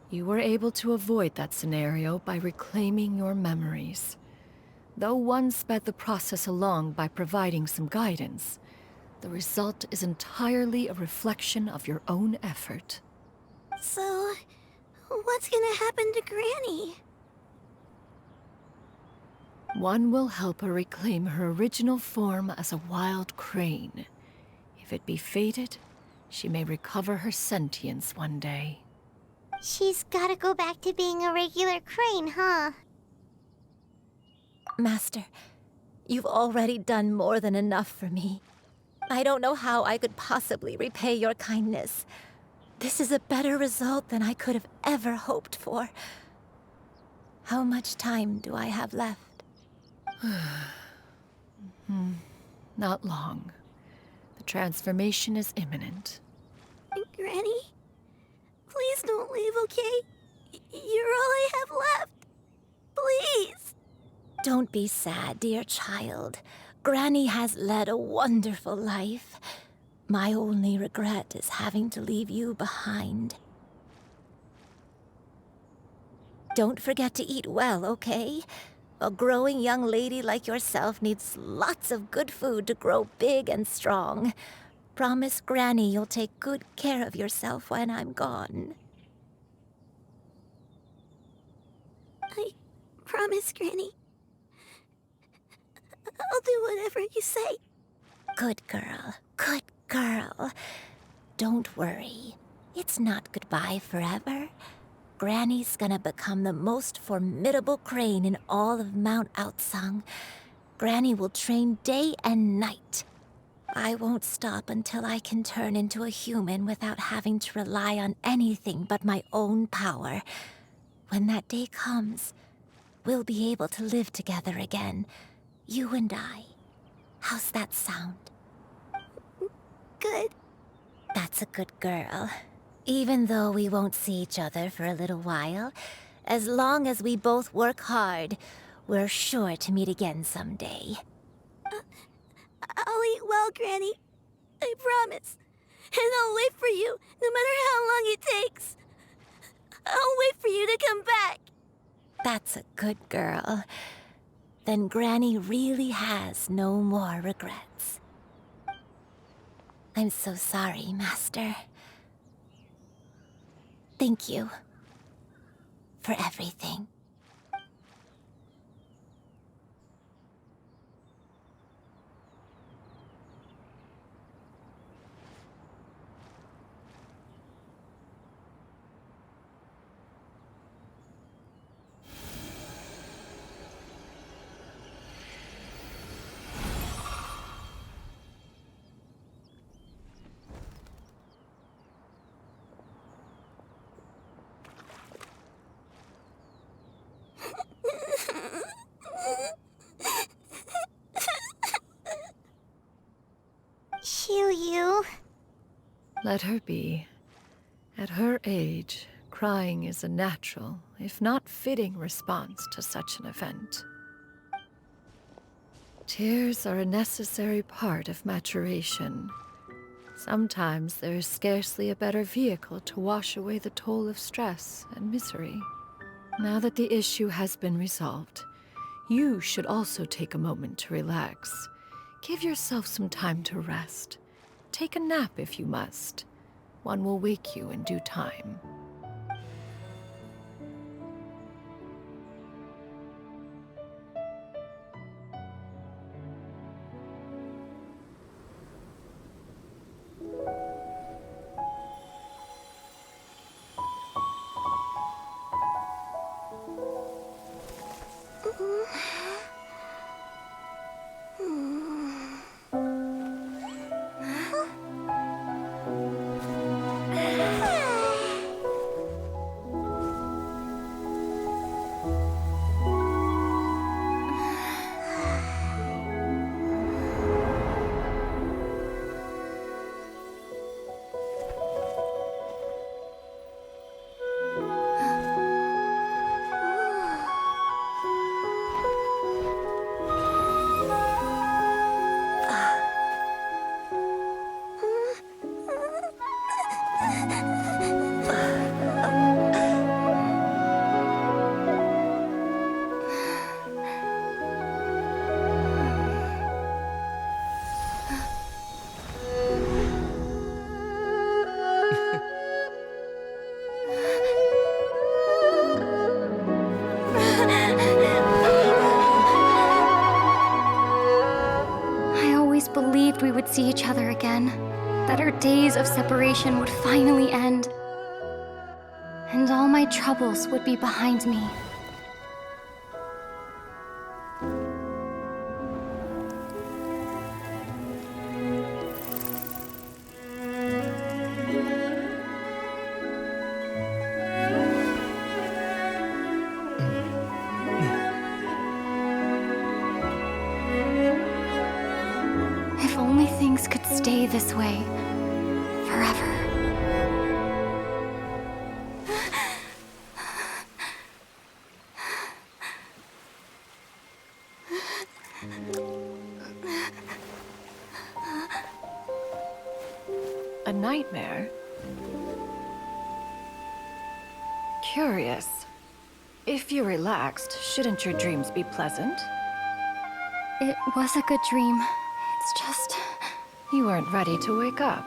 you were able to avoid that scenario by reclaiming your memories. Though one sped the process along by providing some guidance, the result is entirely a reflection of your own effort. So, what's gonna happen to Granny? One will help her reclaim her original form as a wild crane. If it be fated, she may recover her sentience one day. She's gotta go back to being a regular crane, huh? Master, you've already done more than enough for me. I don't know how I could possibly repay your kindness. This is a better result than I could have ever hoped for. How much time do I have left? Not long. The transformation is imminent. Granny? Please don't leave, okay? You're all I have left. Please. Don't be sad, dear child. Granny has led a wonderful life. My only regret is having to leave you behind. Don't forget to eat well, okay? A growing young lady like yourself needs lots of good food to grow big and strong. Promise Granny you'll take good care of yourself when I'm gone. I promise, Granny. I'll do whatever you say. Good girl, good girl. Don't worry. It's not goodbye forever. Granny's gonna become the most formidable crane in all of Mount Outsung. Granny will train day and night. I won't stop until I can turn into a human without having to rely on anything but my own power. When that day comes, we'll be able to live together again. You and I. How's that sound? Good. That's a good girl. Even though we won't see each other for a little while, as long as we both work hard, we're sure to meet again someday. I'll eat well, Granny. I promise. And I'll wait for you, no matter how long it takes. I'll wait for you to come back. That's a good girl. Then Granny really has no more regrets. I'm so sorry, Master. Thank you for everything. Xianyun. Let her be. At her age, crying is a natural, if not fitting, response to such an event. Tears are a necessary part of maturation. Sometimes there is scarcely a better vehicle to wash away the toll of stress and misery. Now that the issue has been resolved, you should also take a moment to relax. Give yourself some time to rest. Take a nap if you must. One will wake you in due time. I always believed we would see each other again, that our days of separation would finally end, and all my troubles would be behind me. If only things could stay this way forever. A nightmare? Curious. If you're relaxed, shouldn't your dreams be pleasant? It was a good dream. It's just... You weren't ready to wake up.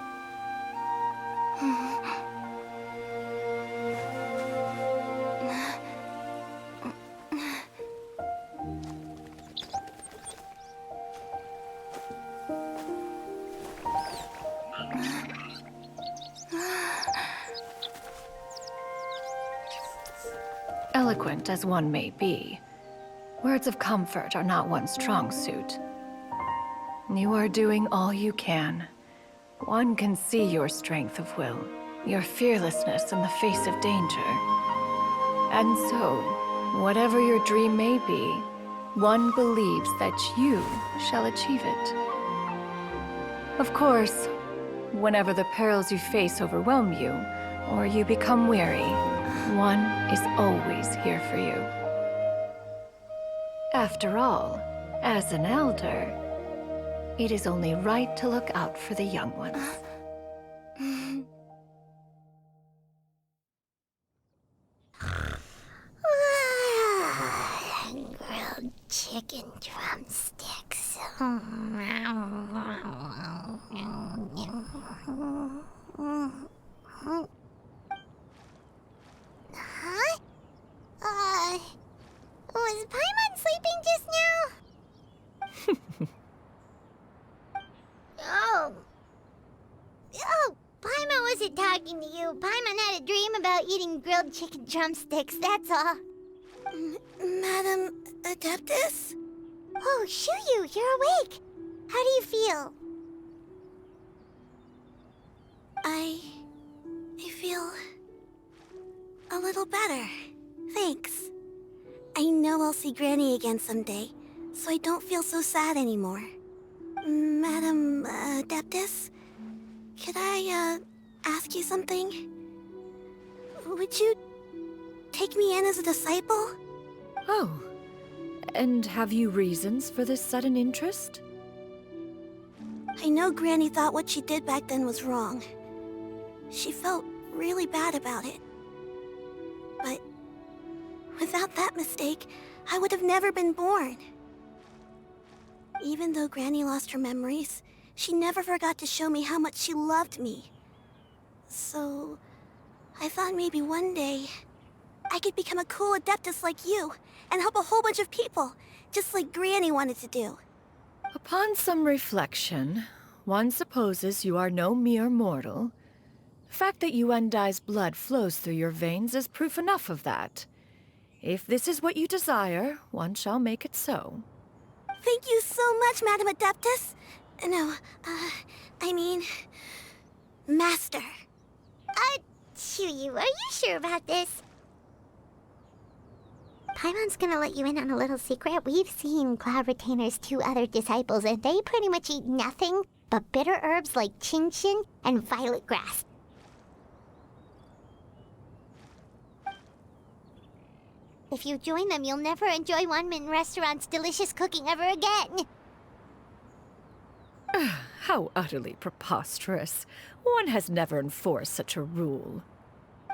Eloquent as one may be, words of comfort are not one's strong suit. You are doing all you can. One can see your strength of will, your fearlessness in the face of danger. And so, whatever your dream may be, one believes that you shall achieve it. Of course, whenever the perils you face overwhelm you, or you become weary, one is always here for you. After all, as an elder, it is only right to look out for the young ones. Grilled chicken drumsticks. Huh? Was Paimon sleeping just now? Oh, Paimon wasn't talking to you. Paimon had a dream about eating grilled chicken drumsticks, that's all. Madam Adeptus? Oh, Xianyun, you're awake. How do you feel? I feel a little better. Thanks. I know I'll see Granny again someday, so I don't feel so sad anymore. Madam Adeptus, could I ask you something? Would you take me in as a disciple? Oh, and have you reasons for this sudden interest? I know Granny thought what she did back then was wrong. She felt really bad about it. But without that mistake, I would have never been born. Even though Granny lost her memories, she never forgot to show me how much she loved me. So, I thought maybe one day I could become a cool Adeptus like you and help a whole bunch of people, just like Granny wanted to do. Upon some reflection, one supposes you are no mere mortal. The fact that Yuendai's blood flows through your veins is proof enough of that. If this is what you desire, one shall make it so. Thank you so much, Madam Adeptus. No, I mean... Master. Xianyun, are you sure about this? Paimon's gonna let you in on a little secret. We've seen Cloud Retainer's 2 other disciples, and they pretty much eat nothing but bitter herbs like Genshin and violet grass. If you join them, you'll never enjoy One Min Restaurant's delicious cooking ever again. How utterly preposterous. One has never enforced such a rule.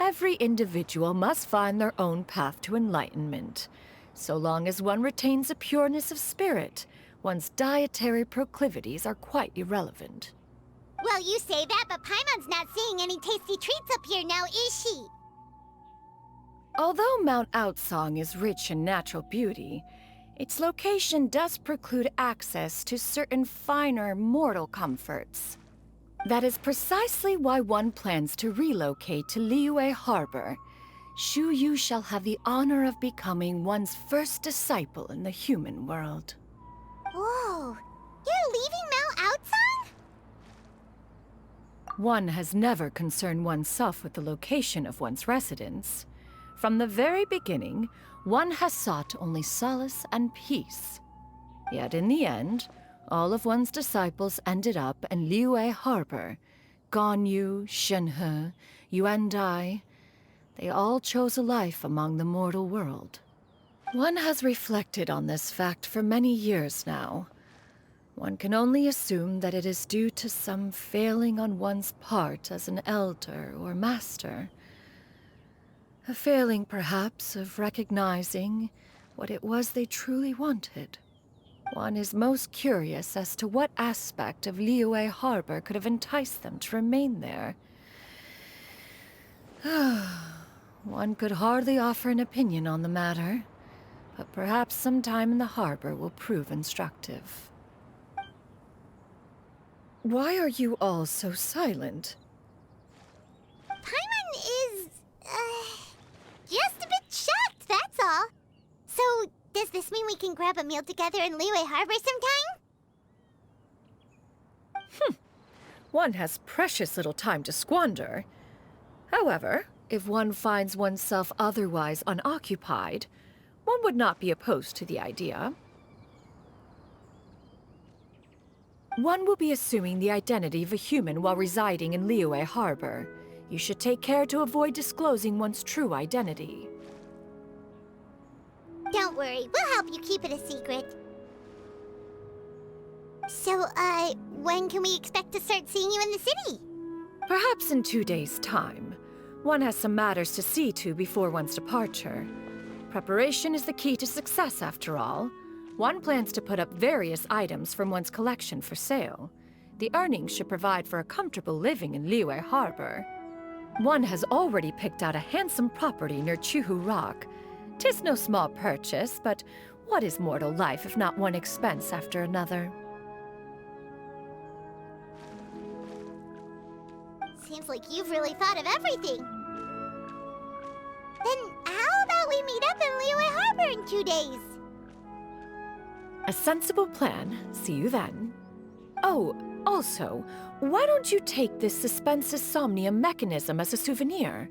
Every individual must find their own path to enlightenment. So long as one retains a pureness of spirit, one's dietary proclivities are quite irrelevant. Well, you say that, but Paimon's not seeing any tasty treats up here now, is she? Although Mount Outsong is rich in natural beauty, its location does preclude access to certain finer mortal comforts. That is precisely why one plans to relocate to Liyue Harbor. Shu Yu shall have the honor of becoming one's first disciple in the human world. Whoa, you're leaving Mount Outsong? One has never concerned oneself with the location of one's residence. From the very beginning, one has sought only solace and peace. Yet in the end, all of one's disciples ended up in Liyue Harbor. Ganyu, Shenhe, Yuandai. They all chose a life among the mortal world. One has reflected on this fact for many years now. One can only assume that it is due to some failing on one's part as an elder or master. A failing, perhaps, of recognizing what it was they truly wanted. One is most curious as to what aspect of Liyue Harbor could have enticed them to remain there. One could hardly offer an opinion on the matter, but perhaps some time in the harbor will prove instructive. Why are you all so silent? Paimon is, just a bit shocked, that's all. So, does this mean we can grab a meal together in Liyue Harbor sometime? One has precious little time to squander. However, if one finds oneself otherwise unoccupied, one would not be opposed to the idea. One will be assuming the identity of a human while residing in Liyue Harbor. You should take care to avoid disclosing one's true identity. Don't worry, we'll help you keep it a secret. So, when can we expect to start seeing you in the city? Perhaps in 2 days' time. One has some matters to see to before one's departure. Preparation is the key to success, after all. One plans to put up various items from one's collection for sale. The earnings should provide for a comfortable living in Liyue Harbor. One has already picked out a handsome property near Chuhu Rock. 'Tis no small purchase, but what is mortal life if not one expense after another? Seems like you've really thought of everything. Then how about we meet up in Liyue Harbor in 2 days? A sensible plan. See you then. Oh, also, why don't you take this suspensus somnium mechanism as a souvenir?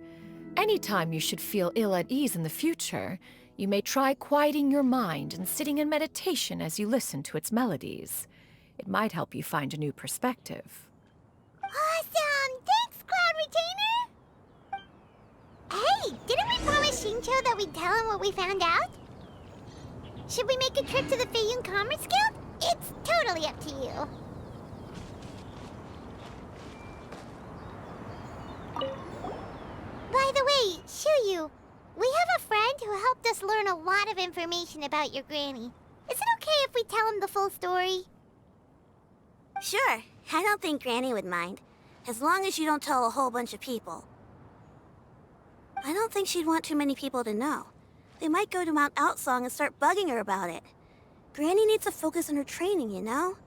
Anytime you should feel ill at ease in the future, you may try quieting your mind and sitting in meditation as you listen to its melodies. It might help you find a new perspective. Awesome! Thanks, Cloud Retainer! Hey, didn't we promise Xingqiu that we'd tell him what we found out? Should we make a trip to the Feiyun Commerce Guild? It's totally up to you. By the way, Shuyu, we have a friend who helped us learn a lot of information about your granny. Is it okay if we tell him the full story? Sure, I don't think Granny would mind. As long as you don't tell a whole bunch of people. I don't think she'd want too many people to know. They might go to Mount Outsong and start bugging her about it. Granny needs to focus on her training, you know?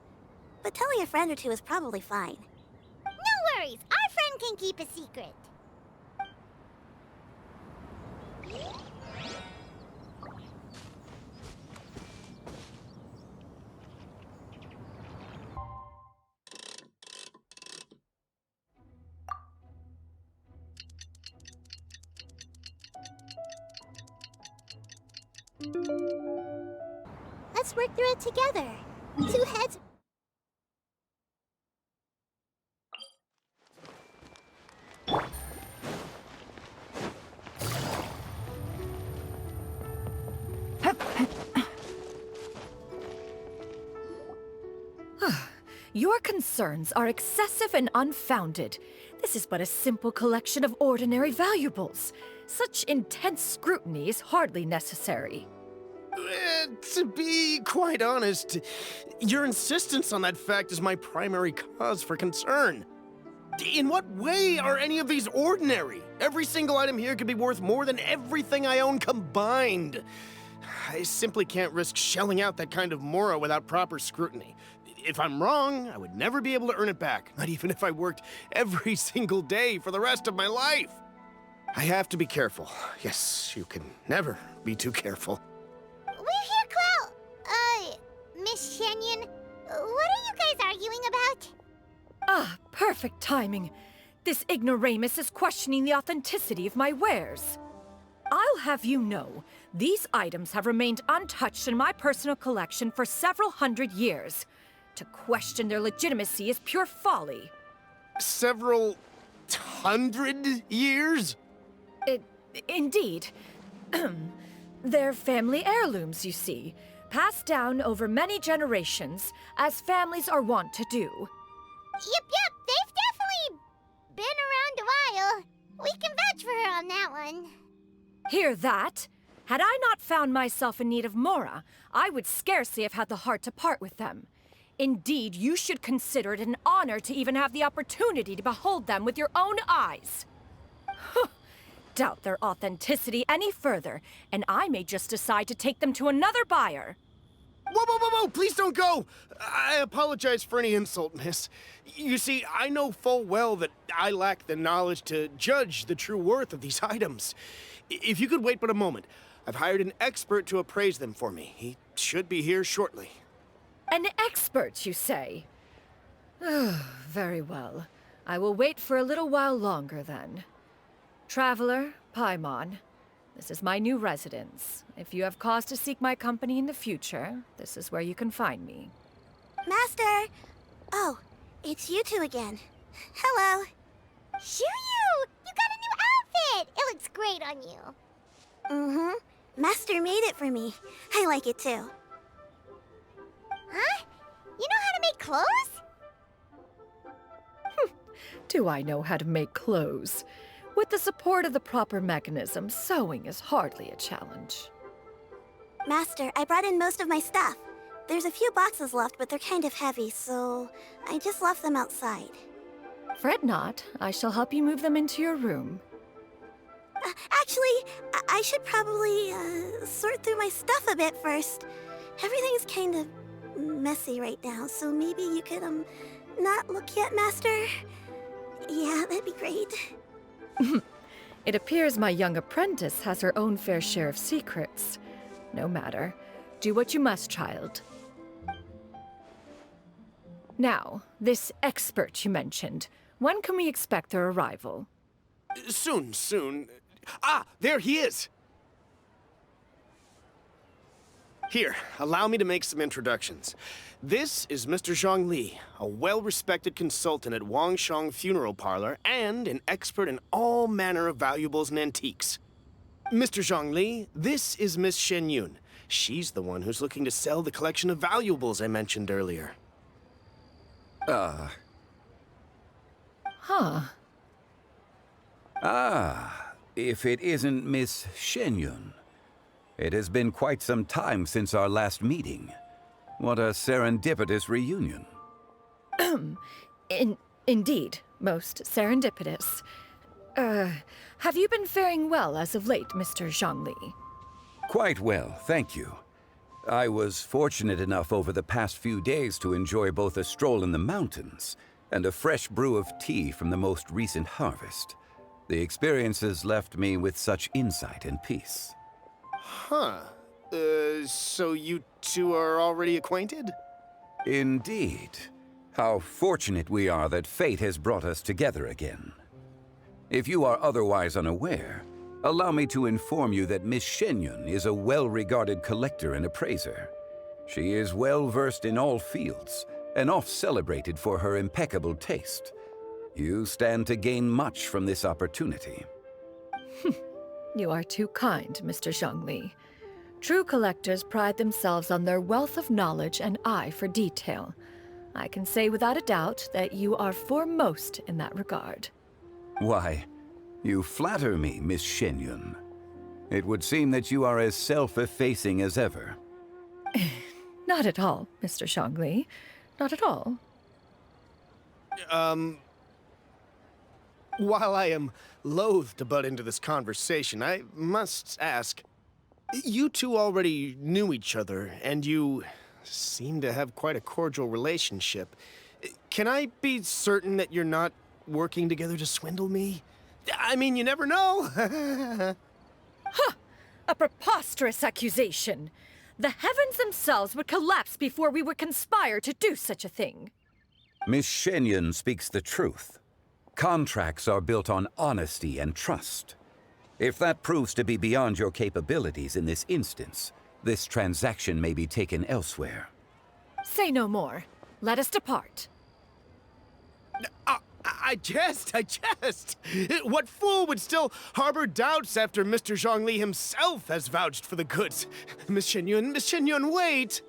But telling a friend or two is probably fine. No worries, our friend can keep a secret. Let's work through it together. 2 heads. Your concerns are excessive and unfounded. This is but a simple collection of ordinary valuables. Such intense scrutiny is hardly necessary. To be quite honest, your insistence on that fact is my primary cause for concern. In what way are any of these ordinary? Every single item here could be worth more than everything I own combined. I simply can't risk shelling out that kind of mora without proper scrutiny. If I'm wrong, I would never be able to earn it back, not even if I worked every single day for the rest of my life. I have to be careful. Yes, you can never be too careful. We're here, Clow. Miss Xianyun, what are you guys arguing about? Ah, perfect timing. This ignoramus is questioning the authenticity of my wares. I'll have you know, these items have remained untouched in my personal collection for several hundred years. To question their legitimacy is pure folly. Several hundred years? Indeed. They're family heirlooms, you see, passed down over many generations, as families are wont to do. Yep, they've definitely been around a while. We can vouch for her on that one. Hear that? Had I not found myself in need of mora, I would scarcely have had the heart to part with them. Indeed, you should consider it an honor to even have the opportunity to behold them with your own eyes. Doubt their authenticity any further, and I may just decide to take them to another buyer. Whoa, please don't go! I apologize for any insult, miss. You see, I know full well that I lack the knowledge to judge the true worth of these items. If you could wait but a moment, I've hired an expert to appraise them for me. He should be here shortly. An expert, you say? Very well. I will wait for a little while longer, then. Traveler, Paimon, this is my new residence. If you have cause to seek my company in the future, this is where you can find me. Master! Oh, it's you two again. Hello. Xianyun! You got a new outfit! It looks great on you. Mm-hmm. Master made it for me. I like it too. Huh? You know how to make clothes? Do I know how to make clothes? With the support of the proper mechanism, sewing is hardly a challenge. Master, I brought in most of my stuff. There's a few boxes left, but they're kind of heavy, so I just left them outside. Fret not. I shall help you move them into your room. Actually, I should probably sort through my stuff a bit first. Everything's kind of messy right now, so maybe you could, not look yet, Master? Yeah, that'd be great. It appears my young apprentice has her own fair share of secrets. No matter. Do what you must, child. Now, this expert you mentioned, when can we expect their arrival? Soon. Ah, there he is! Here, allow me to make some introductions. This is Mr. Zhongli, a well-respected consultant at Wangshang Funeral Parlor and an expert in all manner of valuables and antiques. Mr. Zhongli, this is Miss Xianyun. She's the one who's looking to sell the collection of valuables I mentioned earlier. If it isn't Miss Xianyun. It has been quite some time since our last meeting. What a serendipitous reunion. Indeed, most serendipitous. Have you been faring well as of late, Mr. Zhongli? Quite well, thank you. I was fortunate enough over the past few days to enjoy both a stroll in the mountains and a fresh brew of tea from the most recent harvest. The experiences left me with such insight and peace. So you two are already acquainted? Indeed. How fortunate we are that fate has brought us together again. If you are otherwise unaware, allow me to inform you that Miss Xianyun is a well-regarded collector and appraiser. She is well-versed in all fields, and oft-celebrated for her impeccable taste. You stand to gain much from this opportunity. You are too kind, Mr. Zhongli. True collectors pride themselves on their wealth of knowledge and eye for detail. I can say without a doubt that you are foremost in that regard. Why, you flatter me, Miss Xianyun. It would seem that you are as self-effacing as ever. Not at all, Mr. Zhongli. Not at all. While I am loath to butt into this conversation, I must ask, you two already knew each other, and you seem to have quite a cordial relationship. Can I be certain that you're not working together to swindle me? I mean, you never know. Huh! A preposterous accusation. The heavens themselves would collapse before we would conspire to do such a thing. Miss Xianyun speaks the truth. Contracts are built on honesty and trust. If that proves to be beyond your capabilities in this instance, this transaction may be taken elsewhere. Say no more. Let us depart. I jest. What fool would still harbor doubts after Mr. Zhongli himself has vouched for the goods? Miss Xianyun, wait!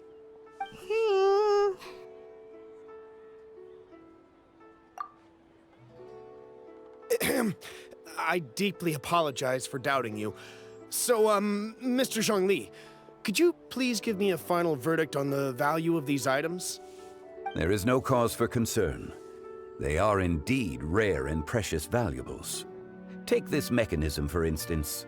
I deeply apologize for doubting you. So, Mr. Zhongli, could you please give me a final verdict on the value of these items? There is no cause for concern. They are indeed rare and precious valuables. Take this mechanism, for instance.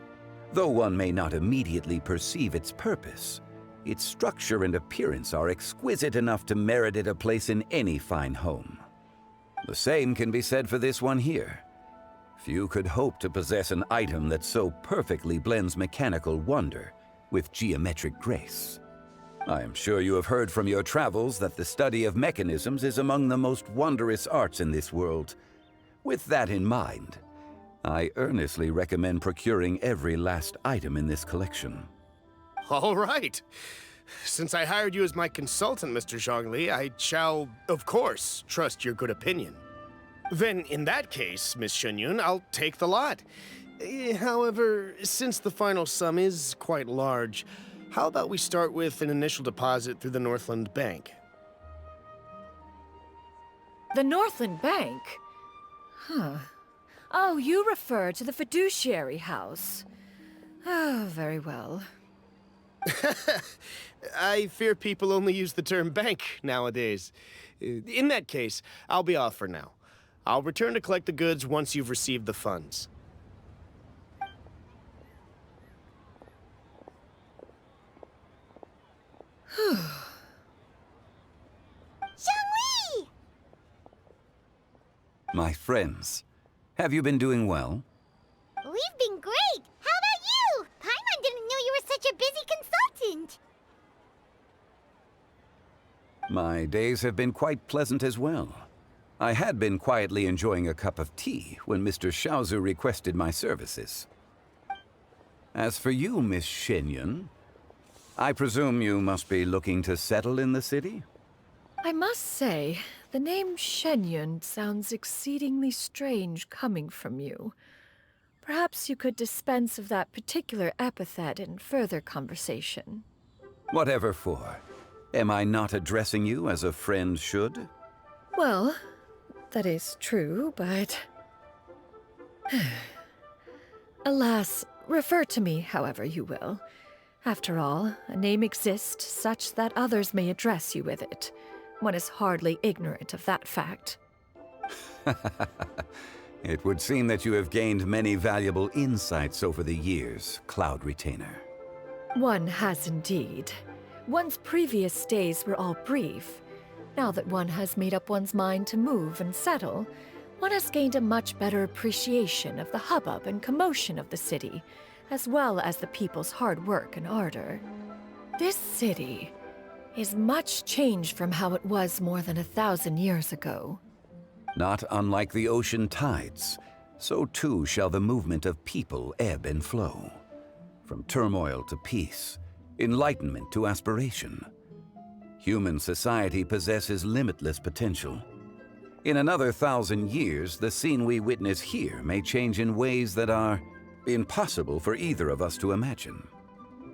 Though one may not immediately perceive its purpose, its structure and appearance are exquisite enough to merit it a place in any fine home. The same can be said for this one here. Few could hope to possess an item that so perfectly blends mechanical wonder with geometric grace. I am sure you have heard from your travels that the study of mechanisms is among the most wondrous arts in this world. With that in mind, I earnestly recommend procuring every last item in this collection. All right. Since I hired you as my consultant, Mr. Zhongli, I shall, of course, trust your good opinion. Then, in that case, Miss Xianyun, I'll take the lot. However, since the final sum is quite large, how about we start with an initial deposit through the Northland Bank? The Northland Bank? Huh. Oh, you refer to the fiduciary house. Oh, very well. I fear people only use the term bank nowadays. In that case, I'll be off for now. I'll return to collect the goods once you've received the funds. Zhongli! My friends, have you been doing well? We've been great! How about you? Paimon didn't know you were such a busy consultant! My days have been quite pleasant as well. I had been quietly enjoying a cup of tea when Mr. Xiaozu requested my services. As for you, Miss Xianyun, I presume you must be looking to settle in the city? I must say, the name Xianyun sounds exceedingly strange coming from you. Perhaps you could dispense of that particular epithet in further conversation. Whatever for. Am I not addressing you as a friend should? Well, that is true, but... Alas, refer to me however you will. After all, a name exists such that others may address you with it. One is hardly ignorant of that fact. It would seem that you have gained many valuable insights over the years, Cloud Retainer. One has indeed. One's previous days were all brief. Now that one has made up one's mind to move and settle, one has gained a much better appreciation of the hubbub and commotion of the city, as well as the people's hard work and ardor. This city is much changed from how it was more than 1,000 years ago. Not unlike the ocean tides, so too shall the movement of people ebb and flow. From turmoil to peace, enlightenment to aspiration. Human society possesses limitless potential. In another 1,000 years, the scene we witness here may change in ways that are impossible for either of us to imagine.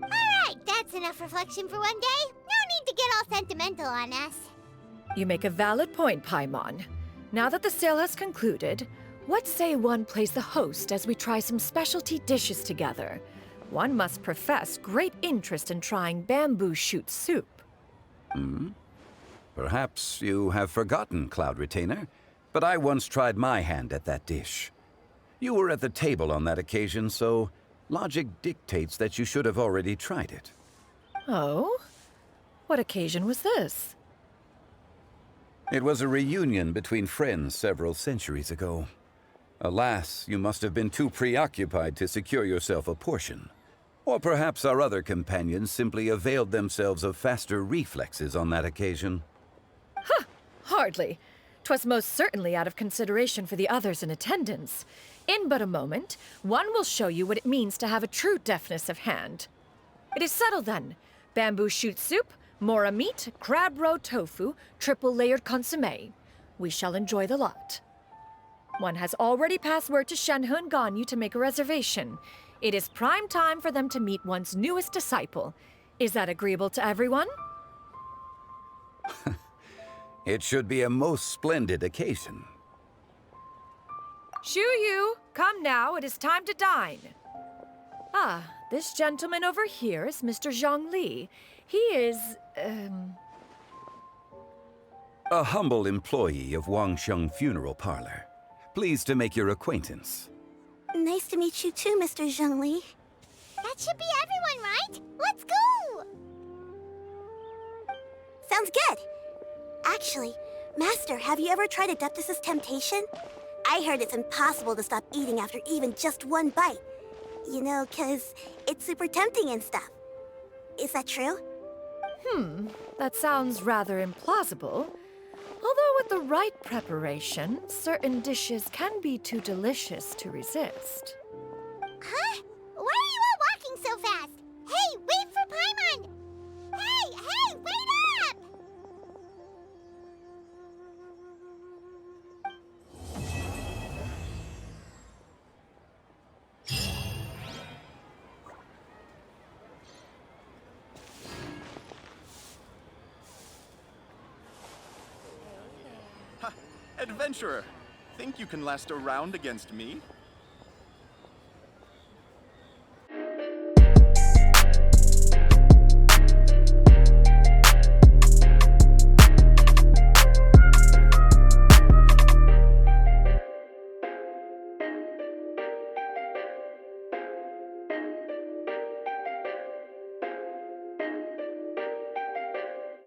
Alright, that's enough reflection for one day. No need to get all sentimental on us. You make a valid point, Paimon. Now that the sale has concluded, what say one plays the host as we try some specialty dishes together? One must profess great interest in trying bamboo shoot soup. Perhaps you have forgotten, Cloud Retainer, but I once tried my hand at that dish. You were at the table on that occasion, so logic dictates that you should have already tried it. Oh? What occasion was this? It was a reunion between friends several centuries ago. Alas, you must have been too preoccupied to secure yourself a portion. Or perhaps our other companions simply availed themselves of faster reflexes on that occasion. Huh, hardly. 'Twas most certainly out of consideration for the others in attendance. In but a moment, one will show you what it means to have a true deftness of hand. It is settled then. Bamboo shoot soup, mora meat, crab roe tofu, triple-layered consommé. We shall enjoy the lot. One has already passed word to Shenhe and Ganyu to make a reservation. It is prime time for them to meet one's newest disciple. Is that agreeable to everyone? It should be a most splendid occasion. Shu Yu, come now, it is time to dine. Ah, this gentleman over here is Mr. Zhang Li. He is, A humble employee of Wangsheng Funeral Parlor. Pleased to make your acquaintance. Nice to meet you too, Mr. Zhengli. That should be everyone, right? Let's go! Sounds good. Actually, Master, have you ever tried Adeptus' temptation? I heard it's impossible to stop eating after even just one bite. You know, 'cause it's super tempting and stuff. Is that true? That sounds rather implausible. Although with the right preparation, certain dishes can be too delicious to resist. Huh? Why are you all walking so fast? Hey, wait for Paimon! Hey, wait up! Adventurer, think you can last a round against me?